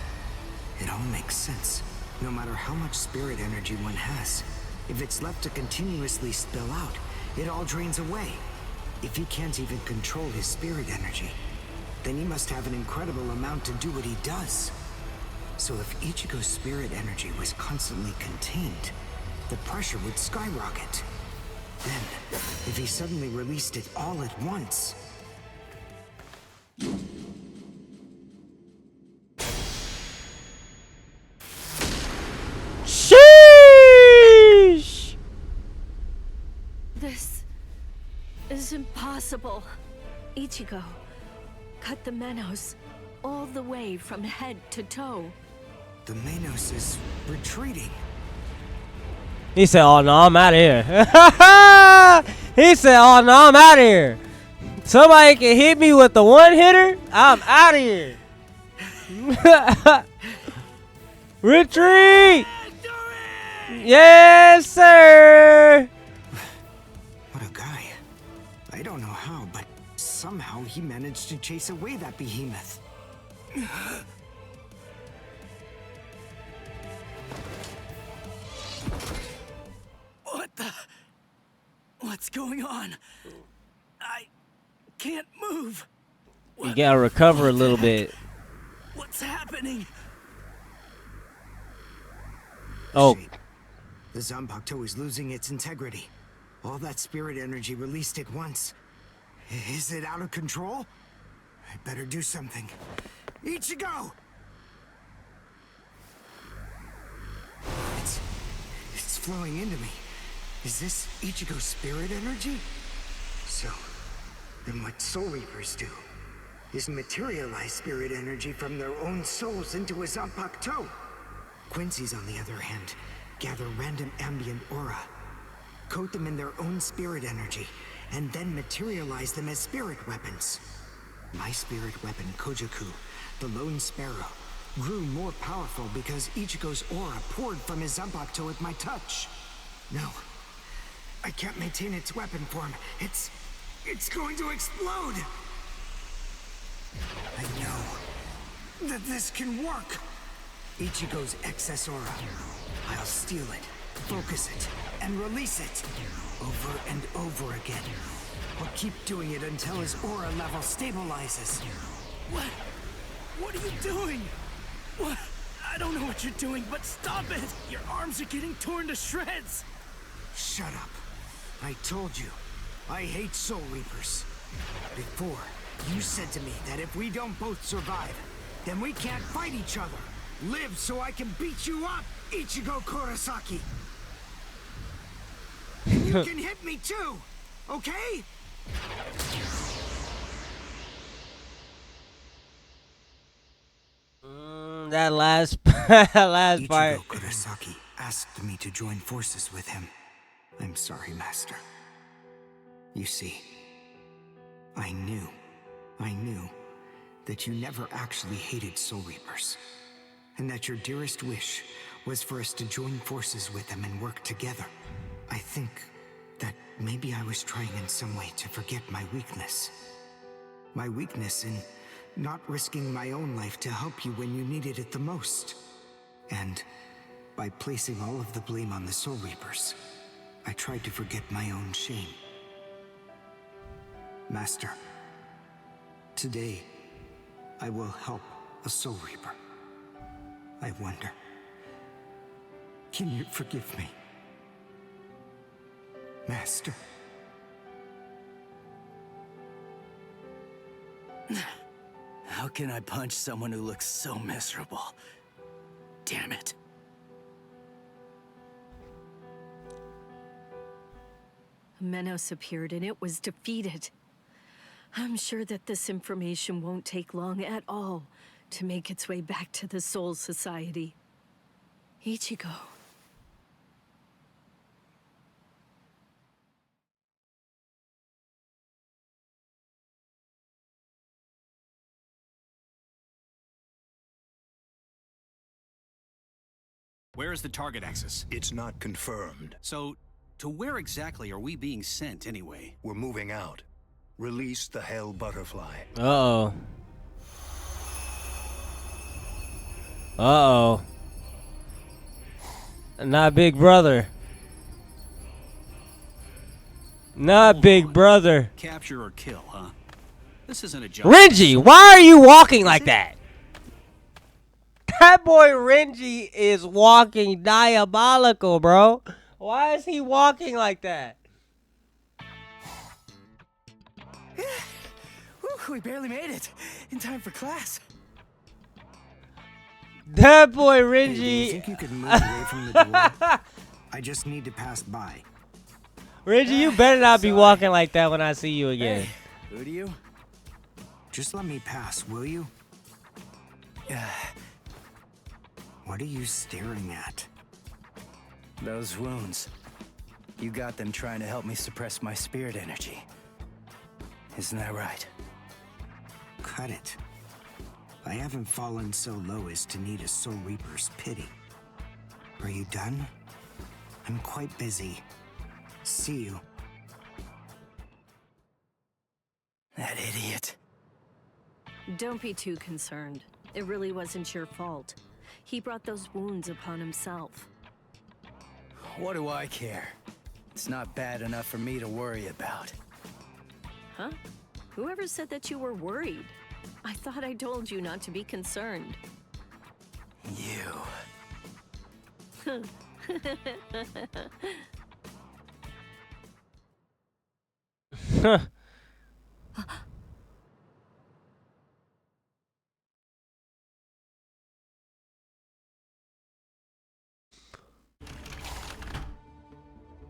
It all makes sense. No matter how much spirit energy one has, if it's left to continuously spill out, it all drains away. If he can't even control his spirit energy, then he must have an incredible amount to do what he does. So if Ichigo's spirit energy was constantly contained, the pressure would skyrocket. Then, if he suddenly released it all at once...
Sheesh!
This is impossible. Ichigo, cut the Menos all the way from head to toe.
The Menos is retreating.
He said, "Oh no, I'm out of here." He said, "Oh no, I'm out of here. Somebody can hit me with the one hitter. I'm out of here." Retreat! Yes, sir.
What a guy. I don't know how, but somehow he managed to chase away that behemoth.
What the? What's going on? I can't move.
You gotta recover a little bit.
What's happening?
Oh,
Shit. The Zanpakuto is losing its integrity. All that spirit energy released at once. Is it out of control? I better do something. Ichigo! It's flowing into me. Is this Ichigo's spirit energy? So, then what Soul Reapers do is materialize spirit energy from their own souls into a Zanpakuto. Quincy's, on the other hand, gather random ambient aura, coat them in their own spirit energy, and then materialize them as spirit weapons. My spirit weapon, Kojaku, the Lone Sparrow, grew more powerful because Ichigo's aura poured from his Zanpakuto at my touch. No, I can't maintain its weapon form. It's going to explode. I know that this can work. Ichigo's excess aura. I'll steal it, focus it, and release it. Over and over again. I'll keep doing it until his aura level stabilizes.
What? What are you doing? What? I don't know what you're doing, but stop it! Your arms are getting torn to shreds!
Shut up. I told you, I hate Soul Reapers. Before, you said to me that if we don't both survive, then we can't fight each other. Live so I can beat you up, Ichigo Kurosaki. And you can hit me too, okay?
that last last
Ichigo
part.
Kurosaki asked me to join forces with him. I'm sorry, Master. You see, I knew that you never actually hated Soul Reapers, and that your dearest wish was for us to join forces with them and work together. I think that maybe I was trying in some way to forget my weakness. My weakness in not risking my own life to help you when you needed it the most. And by placing all of the blame on the Soul Reapers, I tried to forget my own shame. Master, today I will help a Soul Reaper. I wonder, can you forgive me? Master.
How can I punch someone who looks so miserable? Damn it.
Menos appeared and it was defeated. I'm sure that this information won't take long at all to make its way back to the Soul Society. Ichigo.
Where is the target axis?
It's not confirmed.
So, to where exactly are we being sent anyway?
We're moving out. Release the Hell Butterfly.
Uh-oh. Uh-oh. Not Big Brother. Not Big Brother.
Capture or kill, huh? This isn't a job.
Renji, why are you walking like that? That boy Renji is walking diabolical, bro. Why is he walking like that?
Whew, we barely made it in time for class.
That boy
Hey, do you
Renji.
think you could move away from the door? I just need to pass by.
Renji, you better not be walking like that when I see you again.
Hey, who do you?
Just let me pass, will you? What are you staring at?
Those wounds. You got them trying to help me suppress my spirit energy. Isn't that right?
Cut it. I haven't fallen so low as to need a Soul Reaper's pity. Are you done? I'm quite busy. See you.
That idiot.
Don't be too concerned. It really wasn't your fault. He brought those wounds upon himself.
What do I care? It's not bad enough for me to worry about.
Huh? Whoever said that you were worried? I thought I told you not to be concerned.
You.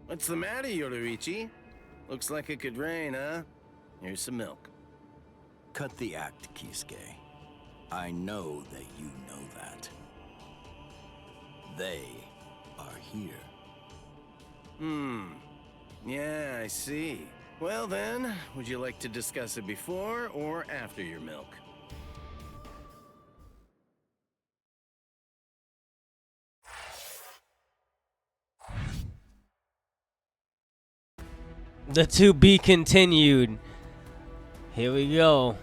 What's the matter, Yoruichi? Looks like it could rain, huh? Here's some milk.
Cut the act, Kisuke. I know that you know that. They are here.
Yeah, I see. Well then, would you like to discuss it before or after your milk?
The to be continued. Here we go.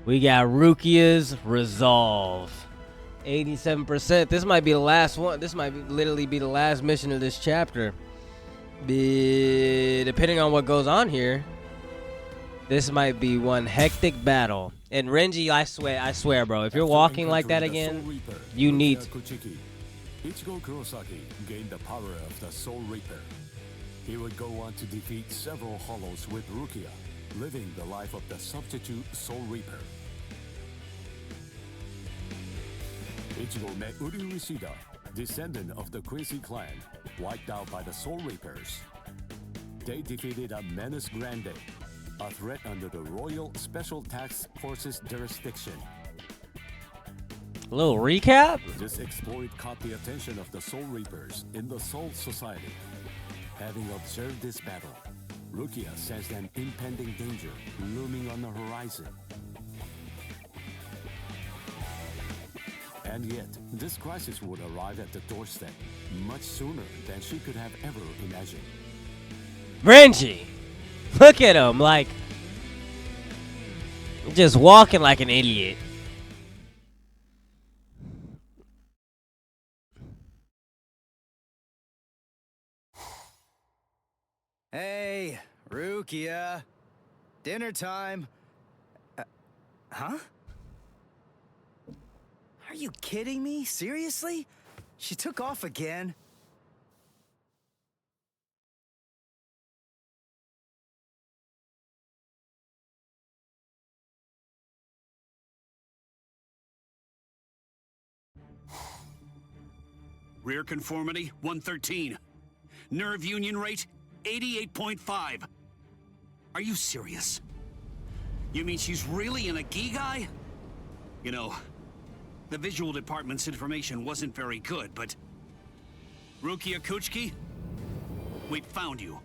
We got Rukia's Resolve. 87%. This might be the last one. This might literally be the last mission of this chapter. Depending on what goes on here, this might be one hectic battle. And Renji, I swear, bro, if you're walking like that again, you need to.
Ichigo Kurosaki gained the power of the Soul Reaper. He would go on to defeat several Hollows with Rukia, living the life of the substitute Soul Reaper. Ichigo met Uru Ishida, descendant of the Quincy clan, wiped out by the Soul Reapers. They defeated a Menace Grande, a threat under the Royal Special Task Forces jurisdiction.
A little recap?
This exploit caught the attention of the Soul Reapers in the Soul Society. Having observed this battle, Rukia sensed an impending danger looming on the horizon. And yet, this crisis would arrive at the doorstep much sooner than she could have ever imagined.
Renji, look at him, like just walking like an idiot.
Hey, Rukia. Dinner time. Huh? Are you kidding me? Seriously? She took off again?
Rear conformity, 113. Nerve union rate, 88.5. Are you serious? You mean she's really in a Gigai? You know, the visual department's information wasn't very good, but... Rukia Kuchiki? We found you.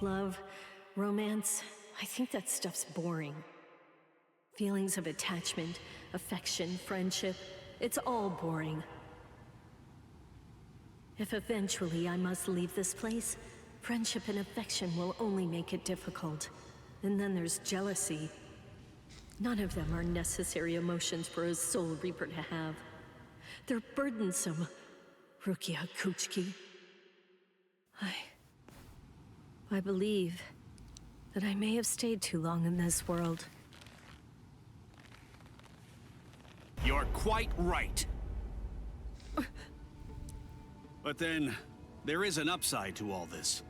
Love, romance, I think that stuff's boring. Feelings of attachment, affection, friendship, it's all boring. If eventually I must leave this place, friendship and affection will only make it difficult. And then there's jealousy. None of them are necessary emotions for a Soul Reaper to have. They're burdensome, Rukia Kuchiki. I believe that I may have stayed too long in this world.
You're quite right. But then, there is an upside to all this.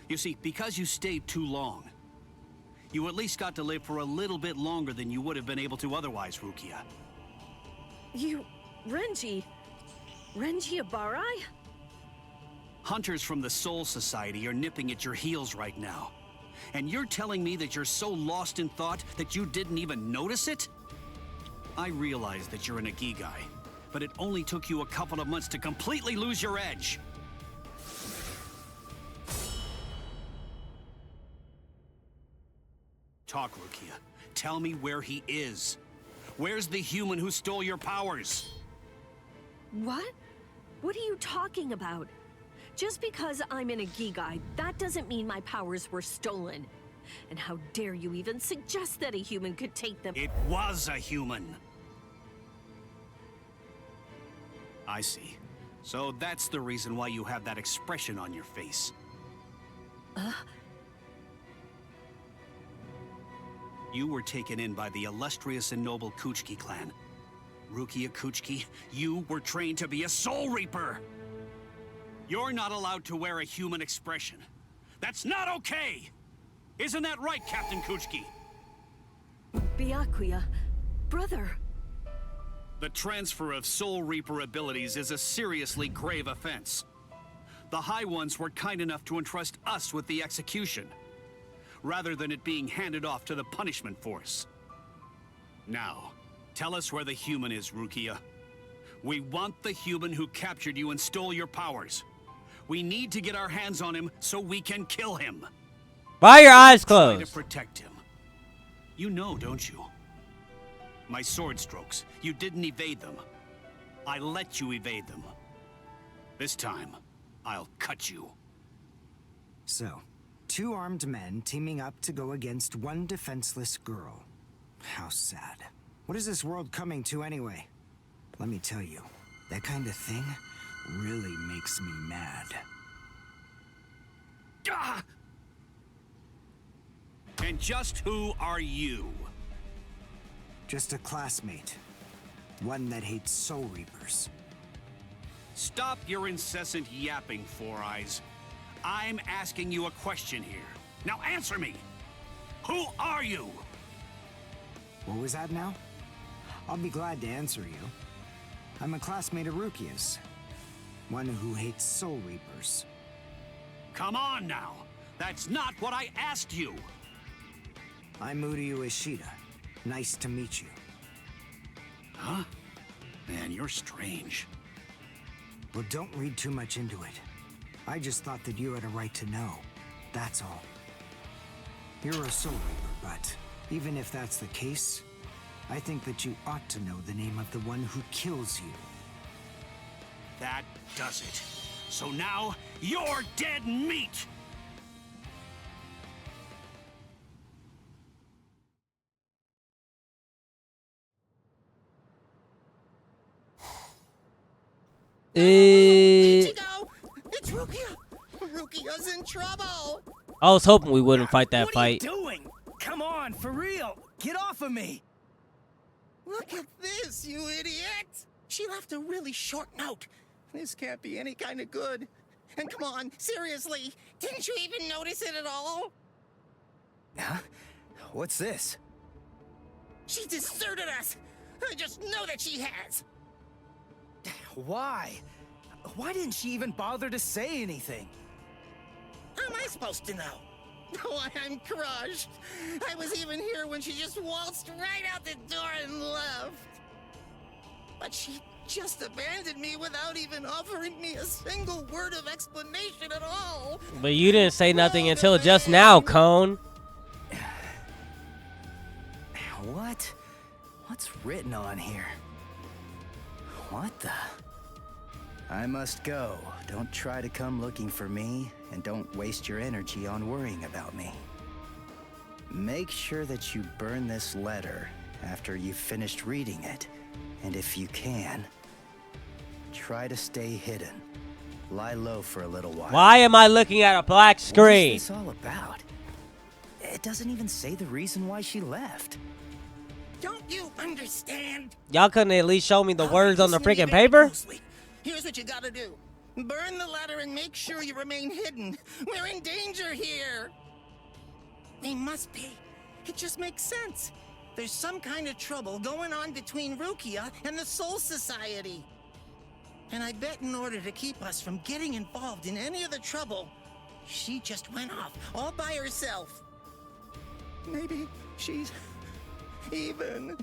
You see, because you stayed too long, you at least got to live for a little bit longer than you would have been able to otherwise, Rukia.
Renji Abarai?
Hunters from the Soul Society are nipping at your heels right now. And you're telling me that you're so lost in thought that you didn't even notice it? I realize that you're an Ikigai, but it only took you a couple of months to completely lose your edge. Talk, Rukia. Tell me where he is. Where's the human who stole your powers?
What? What are you talking about? Just because I'm in a Gigai, that doesn't mean my powers were stolen. And how dare you even suggest that a human could take them?
It was a human. I see. So that's the reason why you have that expression on your face. You were taken in by the illustrious and noble Kuchiki clan. Rukia Kuchiki, you were trained to be a Soul Reaper! You're not allowed to wear a human expression. That's not okay! Isn't that right, Captain Kuchiki?
Byakuya, brother.
The transfer of Soul Reaper abilities is a seriously grave offense. The High Ones were kind enough to entrust us with the execution, rather than it being handed off to the punishment force. Now, tell us where the human is, Rukia. We want the human who captured you and stole your powers. We need to get our hands on him so we can kill him.
Why are your eyes
Try to
closed?
protect him. You know, don't you? My sword strokes, you didn't evade them. I let you evade them. This time, I'll cut you.
So, two armed men teaming up to go against one defenseless girl. How sad. What is this world coming to anyway? Let me tell you, that kind of thing really makes me mad.
Ah! And just who are you?
Just a classmate. One that hates Soul Reapers.
Stop your incessant yapping, Four Eyes. I'm asking you a question here. Now answer me! Who are you?
What was that now? I'll be glad to answer you. I'm a classmate of Rukia's. One who hates Soul Reapers.
Come on now! That's not what I asked you!
I'm Uryu Ishida. Nice to meet you.
Huh? Man, you're strange.
Well, don't read too much into it. I just thought that you had a right to know. That's all. You're a Soul Reaper, but even if that's the case, I think that you ought to know the name of the one who kills you.
That does it. So now, you're dead meat!
Ichigo! It's Rukia! Rukia's in trouble!
I was hoping we wouldn't fight that fight.
What are you doing? Come on, for real. Get off of me.
Look at this, you idiot! She left a really short note. This can't be any kind of good. And come on, seriously, didn't you even notice it at all?
Huh? What's this?
She deserted us! I just know that she has!
Why? Why didn't she even bother to say anything?
How am I supposed to know? Oh, I'm crushed. I was even here when she just waltzed right out the door and left. But she just abandoned me without even offering me a single word of explanation at all.
But you didn't say nothing until just now, Cone.
What? What's written on here? What the? I must go. Don't try to come looking for me, and don't waste your energy on worrying about me. Make sure that you burn this letter after you've finished reading it, and if you can, try to stay hidden. Lie low for a little while.
Why am I looking at a black screen?
What is this all about? It doesn't even say the reason why she left.
Don't you understand?
Y'all couldn't at least show me the words on the
Listen to me
freaking
very
paper?
closely. Here's what you gotta do. Burn the letter and make sure you remain hidden. We're in danger here. They must be. It just makes sense. There's some kind of trouble going on between Rukia and the Soul Society. And I bet in order to keep us from getting involved in any of the trouble, she just went off all by herself. Maybe she's even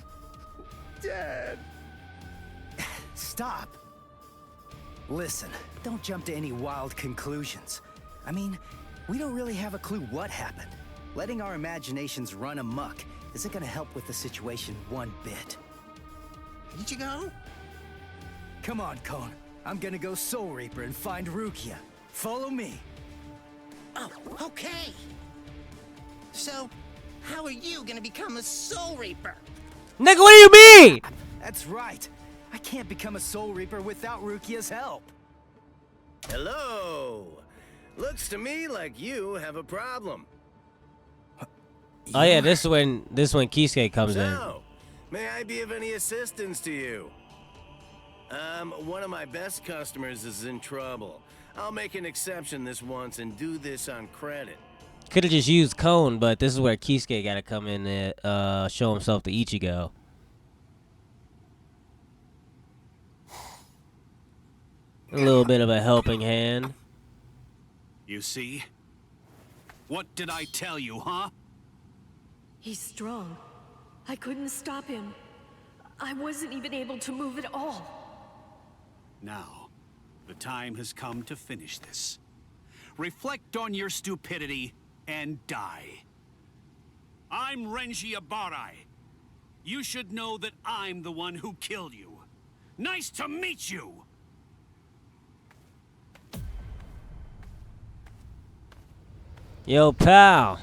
dead.
Stop. Listen, don't jump to any wild conclusions. I mean, we don't really have a clue what happened. Letting our imaginations run amok isn't gonna help with the situation one bit.
Ichigo?
Come on, Cone. I'm gonna go Soul Reaper and find Rukia. Follow me.
Oh, okay. So, how are you gonna become a Soul Reaper?
Nigga, what do you mean?
That's right. I can't become a Soul Reaper without Rukia's help.
Hello. Looks to me like you have a problem.
Oh yeah, this is when Kisuke comes in.
So, may I be of any assistance to you? One of my best customers is in trouble. I'll make an exception this once and do this on credit.
Could have just used Cone, but this is where Kisuke got to come in and show himself to Ichigo. A little bit of a helping hand.
You see? What did I tell you, huh?
He's strong. I couldn't stop him. I wasn't even able to move at all.
Now, the time has come to finish this. Reflect on your stupidity and die. I'm Renji Abarai. You should know that I'm the one who killed you. Nice to meet you!
Yo, pal.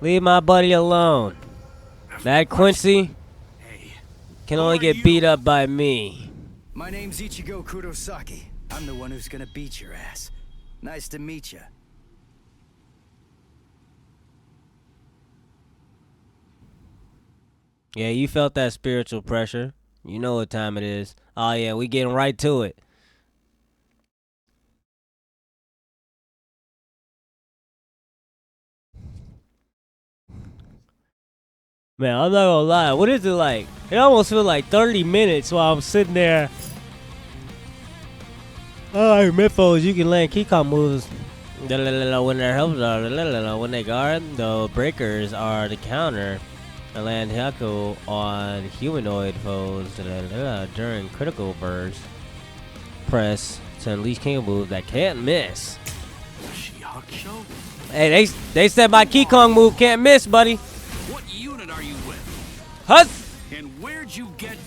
Leave my buddy alone. That Quincy can only get beat up by me.
My name's Ichigo Kurosaki. I'm the one who's gonna beat your ass. Nice to meet you.
Yeah, you felt that spiritual pressure. You know what time it is. Oh yeah, we getting right to it. Man, I'm not gonna lie. What is it like? It almost feels like 30 minutes while I'm sitting there. Alright, Mythos, you can land keycom moves. When their helps are when they guard, the breakers are the counter. And land Haku on humanoid foes during critical bursts. Press to unleash king moves that can't miss. Hey, they said my Key Kong move can't miss, buddy.
What unit are you with?
Huss!
And where'd you get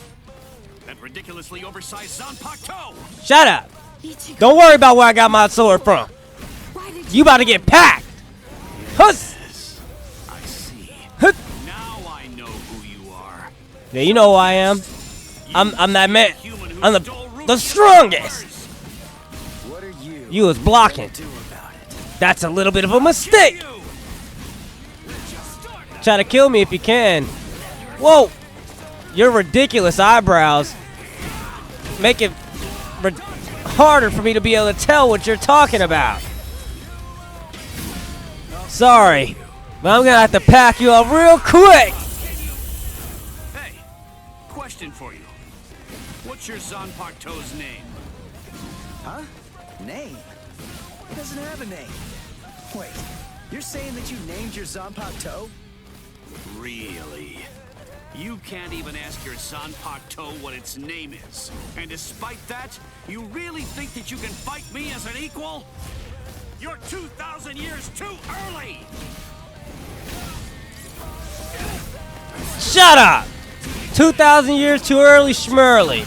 that ridiculously oversized Zanpakuto?
Shut up.
Ichigo,
Don't worry about where I got my sword from.
why did
You about to get packed. Huss.
I see.
Huss.
Now I know who you are.
Yeah, you know who I am. I'm that man.
Human who
I'm
stole
the
Rukia's
strongest.
powers.
What are you
You was blocking.
do about it?
That's a little bit of a mistake.
You.
Try to kill me if you can. Whoa. Your ridiculous eyebrows make it harder for me to be able to tell what you're talking about. Sorry, but I'm gonna have to pack you up real quick.
Hey, question for you. What's your Zanpakuto's name?
Huh? Name? It doesn't have a name. Wait, you're saying that you named your Zanpakuto?
Really? You can't even ask your Zanpakuto what its name is. And despite that, you really think that you can fight me as an equal? You're 2,000 years too early!
Shut up! 2,000 years too early, schmurly.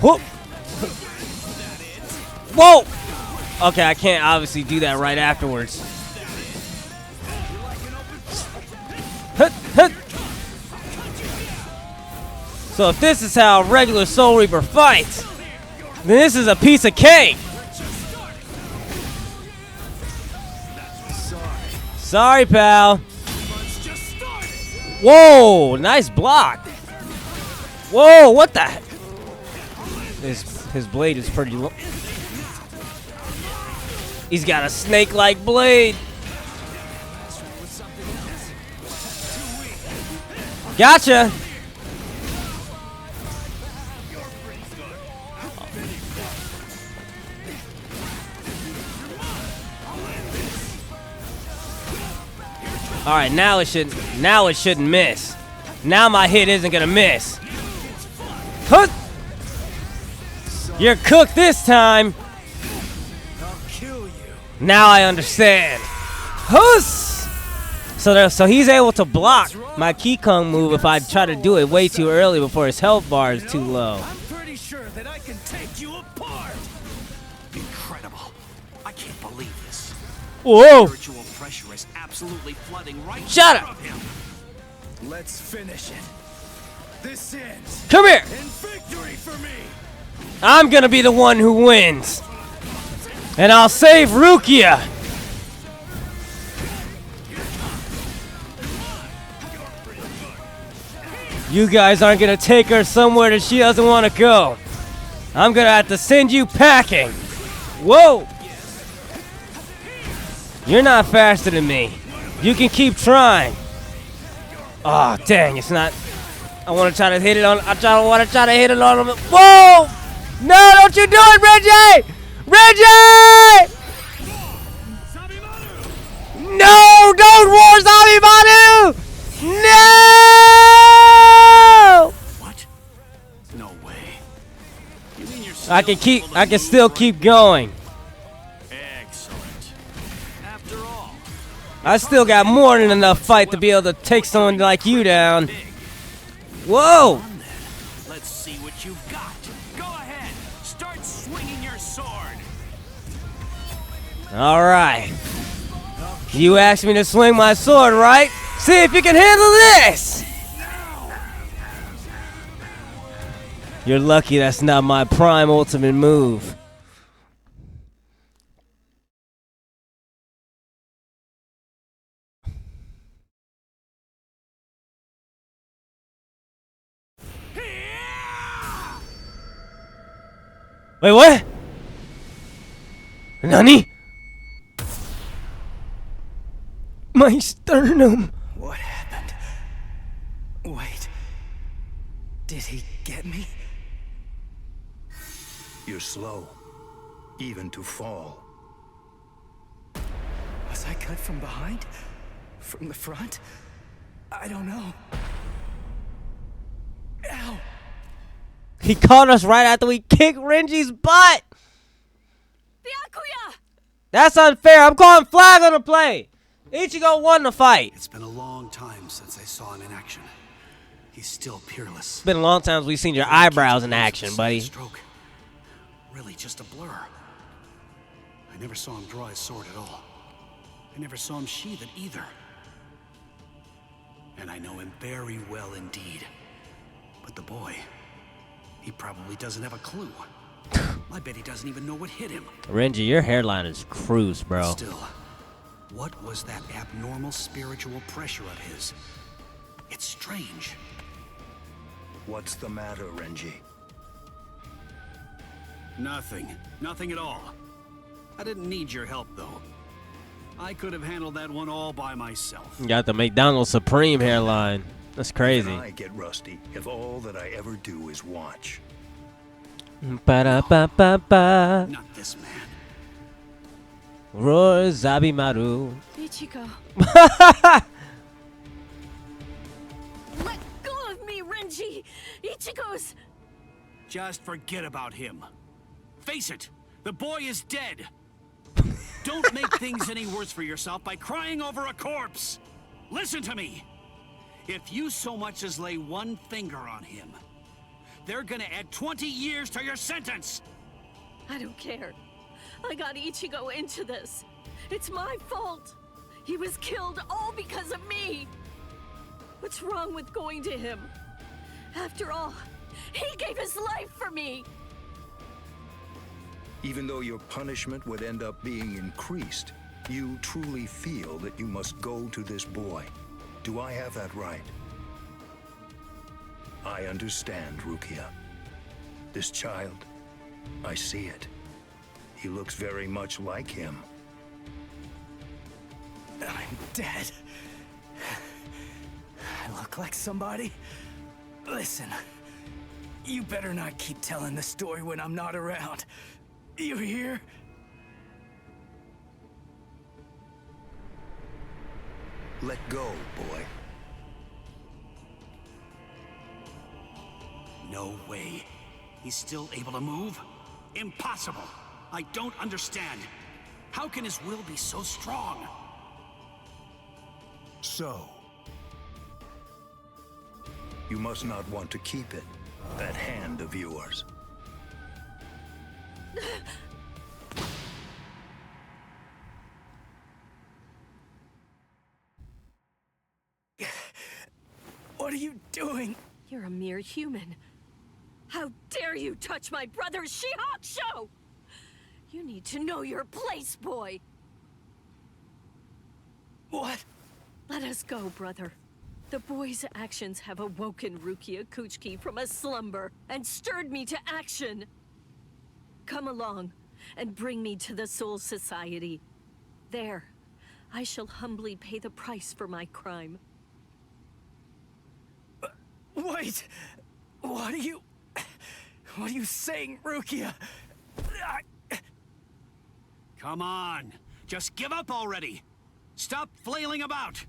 Whoop. Whoa! Okay, I can't obviously do that right afterwards. Hut, hut. So if this is how a regular Soul Reaper fights, then this is a piece of cake. Sorry, pal. Whoa, nice block. Whoa, what the heck? His blade is pretty long. He's got a snake-like blade. Gotcha. All right, now it shouldn't miss. Now my hit isn't gonna miss. Hut! You're cooked this time.
I'll kill you.
Now I understand. Huss! So he's able to block my Kikong move if I try to do it way too early before his health bar is too low.
I'm pretty sure that I can take you apart.
Incredible. I can't believe this.
Whoa!
Spiritual pressure is absolutely flooding right
Shut
in
up.
front of him.
Let's finish it. This ends
Come here!
in victory for me.
I'm gonna be the one who wins. And I'll save Rukia! You guys aren't gonna take her somewhere that she doesn't want to go. I'm gonna have to send you packing. Whoa! You're not faster than me. You can keep trying. Oh, dang, it's not. I want to try to hit it on. Want to try to hit it on him. Whoa! No, don't you do it, Reggie! Reggie! No, don't war Zabimanu! No!
What? No way. You mean you're
I can still keep going.
Excellent. After all,
I still got more than enough fight to be able to take someone like you down. Whoa!
let's see what you've got. Go ahead. Start swinging your sword.
All right. You asked me to swing my sword, right? See if you can handle this! You're lucky that's not my prime ultimate move. Wait, what? Nani? My sternum.
What happened? Wait. Did he get me?
You're slow, even to fall.
Was I cut from behind? From the front? I don't know. Ow!
He caught us right after we kicked Renji's butt.
Byakuya!
That's unfair. I'm calling flag on the play. Ichigo won the fight.
It's been a long time since I saw him in action. He's still peerless.
It's been a long time since we've seen your eyebrows in action, buddy.
Stroke. Really just a blur. I never saw him draw his sword at all. I never saw him sheath it either. And I know him very well indeed. But the boy, he probably doesn't have a clue. I bet he doesn't even know what hit him.
Renji, your hairline is cruise, bro.
Still, what was that abnormal spiritual pressure of his? It's strange.
What's the matter, Renji?
Nothing. Nothing at all. I didn't need your help, though. I could have handled that one all by myself.
You got the McDonald's Supreme hairline. That's crazy.
Even I get rusty if all that I ever do is watch.
Ba-da-ba-ba-ba.
Not this man.
Roar Zabimaru.
Ichigo. Let go of me, Renji! Ichigo's...
Just forget about him. Face it, the boy is dead. Don't make things any worse for yourself by crying over a corpse. Listen to me. If you so much as lay one finger on him, they're gonna add 20 years to your sentence.
I don't care. I got Ichigo into this. It's my fault. He was killed all because of me. What's wrong with going to him? After all, he gave his life for me.
Even though your punishment would end up being increased, you truly feel that you must go to this boy. Do I have that right? I understand, Rukia. This child, I see it. He looks very much like him.
I'm dead. I look like somebody? Listen, you better not keep telling the story when I'm not around. You hear?
Let go, boy.
No way. He's still able to move? Impossible. I don't understand. How can his will be so strong?
So, you must not want to keep it, that hand of yours.
What are you doing?
You're a mere human. How dare you touch my brother's Shihakusho! You need to know your place, boy.
What?
Let us go, brother. The boy's actions have awoken Rukia Kuchiki from a slumber and stirred me to action. Come along and bring me to the Soul Society. There, I shall humbly pay the price for my crime.
Wait! What are you saying, Rukia?
Come on. Just give up already. Stop flailing about.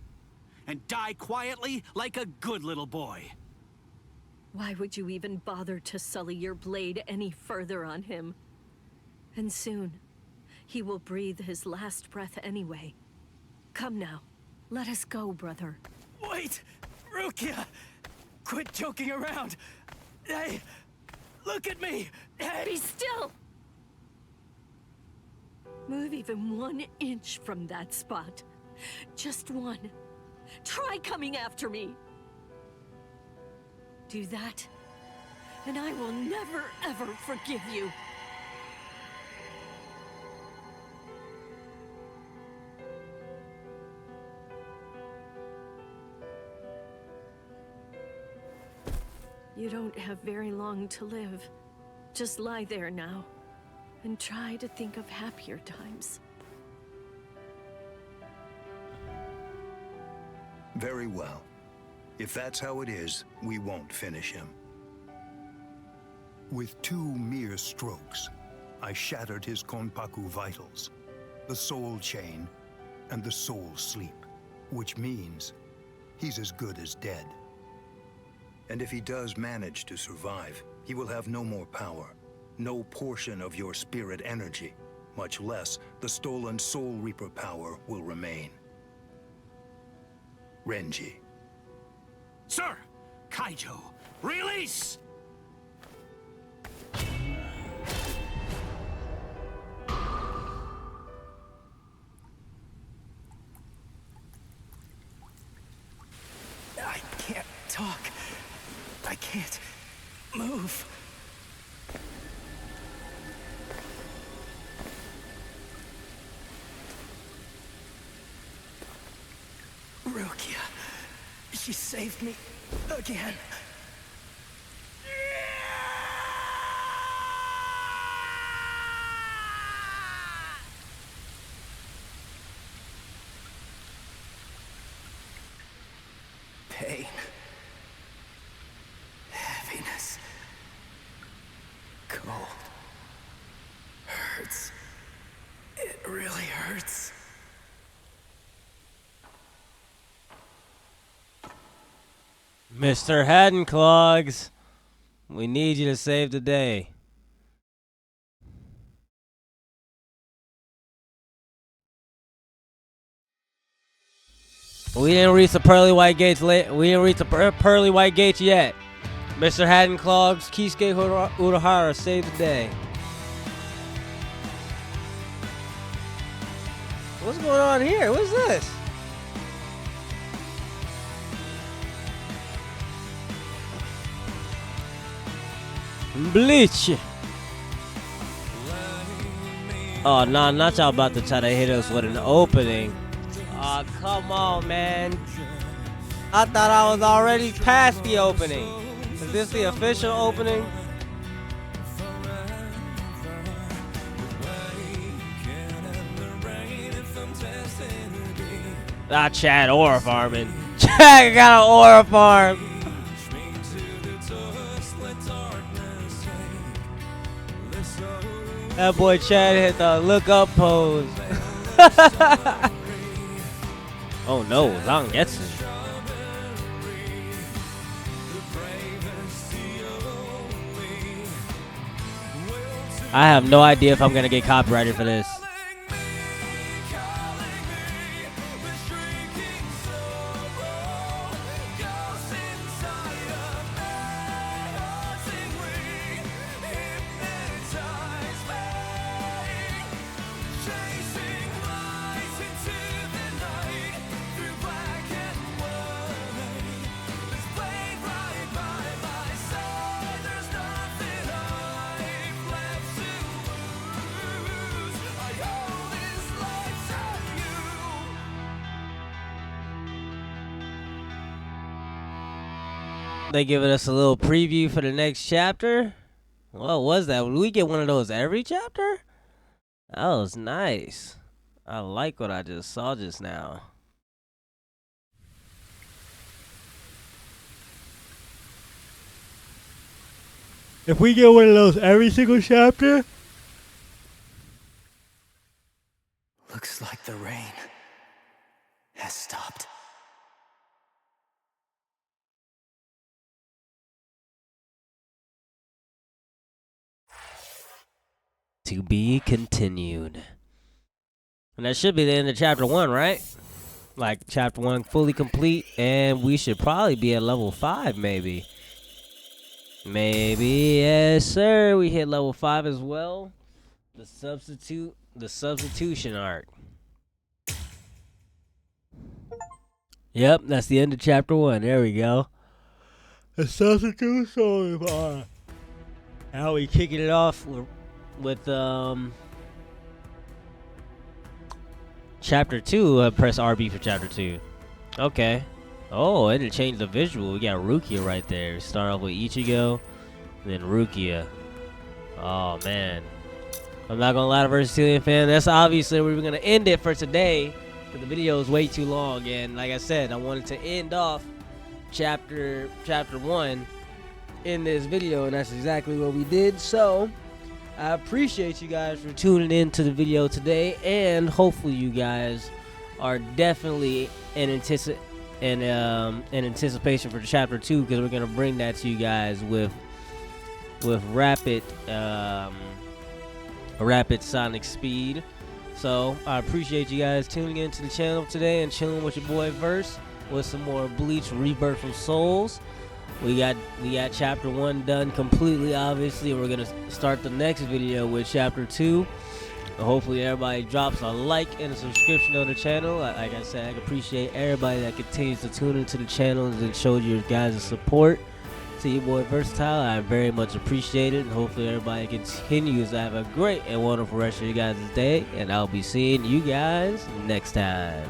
And die quietly like a good little boy.
Why would you even bother to sully your blade any further on him? And soon, he will breathe his last breath anyway. Come now, let us go, brother.
Wait! Rukia! Quit joking around! Hey! Look at me! Hey!
Be still! Move even 1 inch from that spot. Just one. Try coming after me. Do that, and I will never, ever forgive you. You don't have very long to live. Just lie there now, and try to think of happier times.
Very well. If that's how it is, we won't finish him. With 2 mere strokes, I shattered his Konpaku vitals, the soul chain, and the soul sleep, which means he's as good as dead. And if he does manage to survive, he will have no more power, no portion of your spirit energy, much less the stolen Soul Reaper power will remain. Renji.
Sir! Kaijo, release!
I can't talk. I can't move. Rukia. She saved me again. Pain. Heaviness. Cold. Hurts. It really hurts.
Mr. Hadenclogs, we need you to save the day. We didn't reach the pearly white gates We didn't reach the pearly white gates yet. Mr. Hadenclogs, Kisuke Urahara, save the day. What's going on here? What's this? Bleach. Oh, nah, not y'all about to try to hit us with an opening. Oh, come on, man. I thought I was already past the opening. Is this the official opening? Ah, Chad aura farming. Chad got an aura farm. That boy Chad hit the look up pose. Oh no, Zangetsu. I have no idea if I'm gonna get copyrighted for this. They giving us a little preview for the next chapter. What was that? Would we get one of those every chapter? That was nice. I like what I just saw just now. If we get one of those every single chapter.
Looks like the rain has stopped.
To be continued. And that should be the end of chapter 1, right? Like chapter 1 fully complete, and we should probably be at level 5 maybe. Maybe, yes sir. We hit level 5 as well. The substitution arc. Yep, that's the end of chapter 1. There we go. The substitution arc. Now we kicking it off with chapter 2. Press RB for chapter 2. Okay. Oh, it didn't change the visual. We got Rukia right there. Start off with Ichigo, then Rukia. Oh man, I'm not gonna lie to Versatilian fan. That's obviously where we're gonna end it for today, because the video is way too long. And like I said, I wanted to end off chapter 1 in this video, and that's exactly what we did. So I appreciate you guys for tuning in to the video today, and hopefully you guys are definitely in anticipation for chapter 2, because we're gonna bring that to you guys with rapid sonic speed. So I appreciate you guys tuning into the channel today and chilling with your boy Verse. with some more Bleach Rebirth of Souls. We got chapter 1 done completely, obviously. We're gonna start the next video with chapter 2. Hopefully everybody drops a like and a subscription on the channel. Like I said, I appreciate everybody that continues to tune into the channel and show your guys' support to your boy Versatile. I very much appreciate it, and hopefully everybody continues to have a great and wonderful rest of your guys' day, and I'll be seeing you guys next time.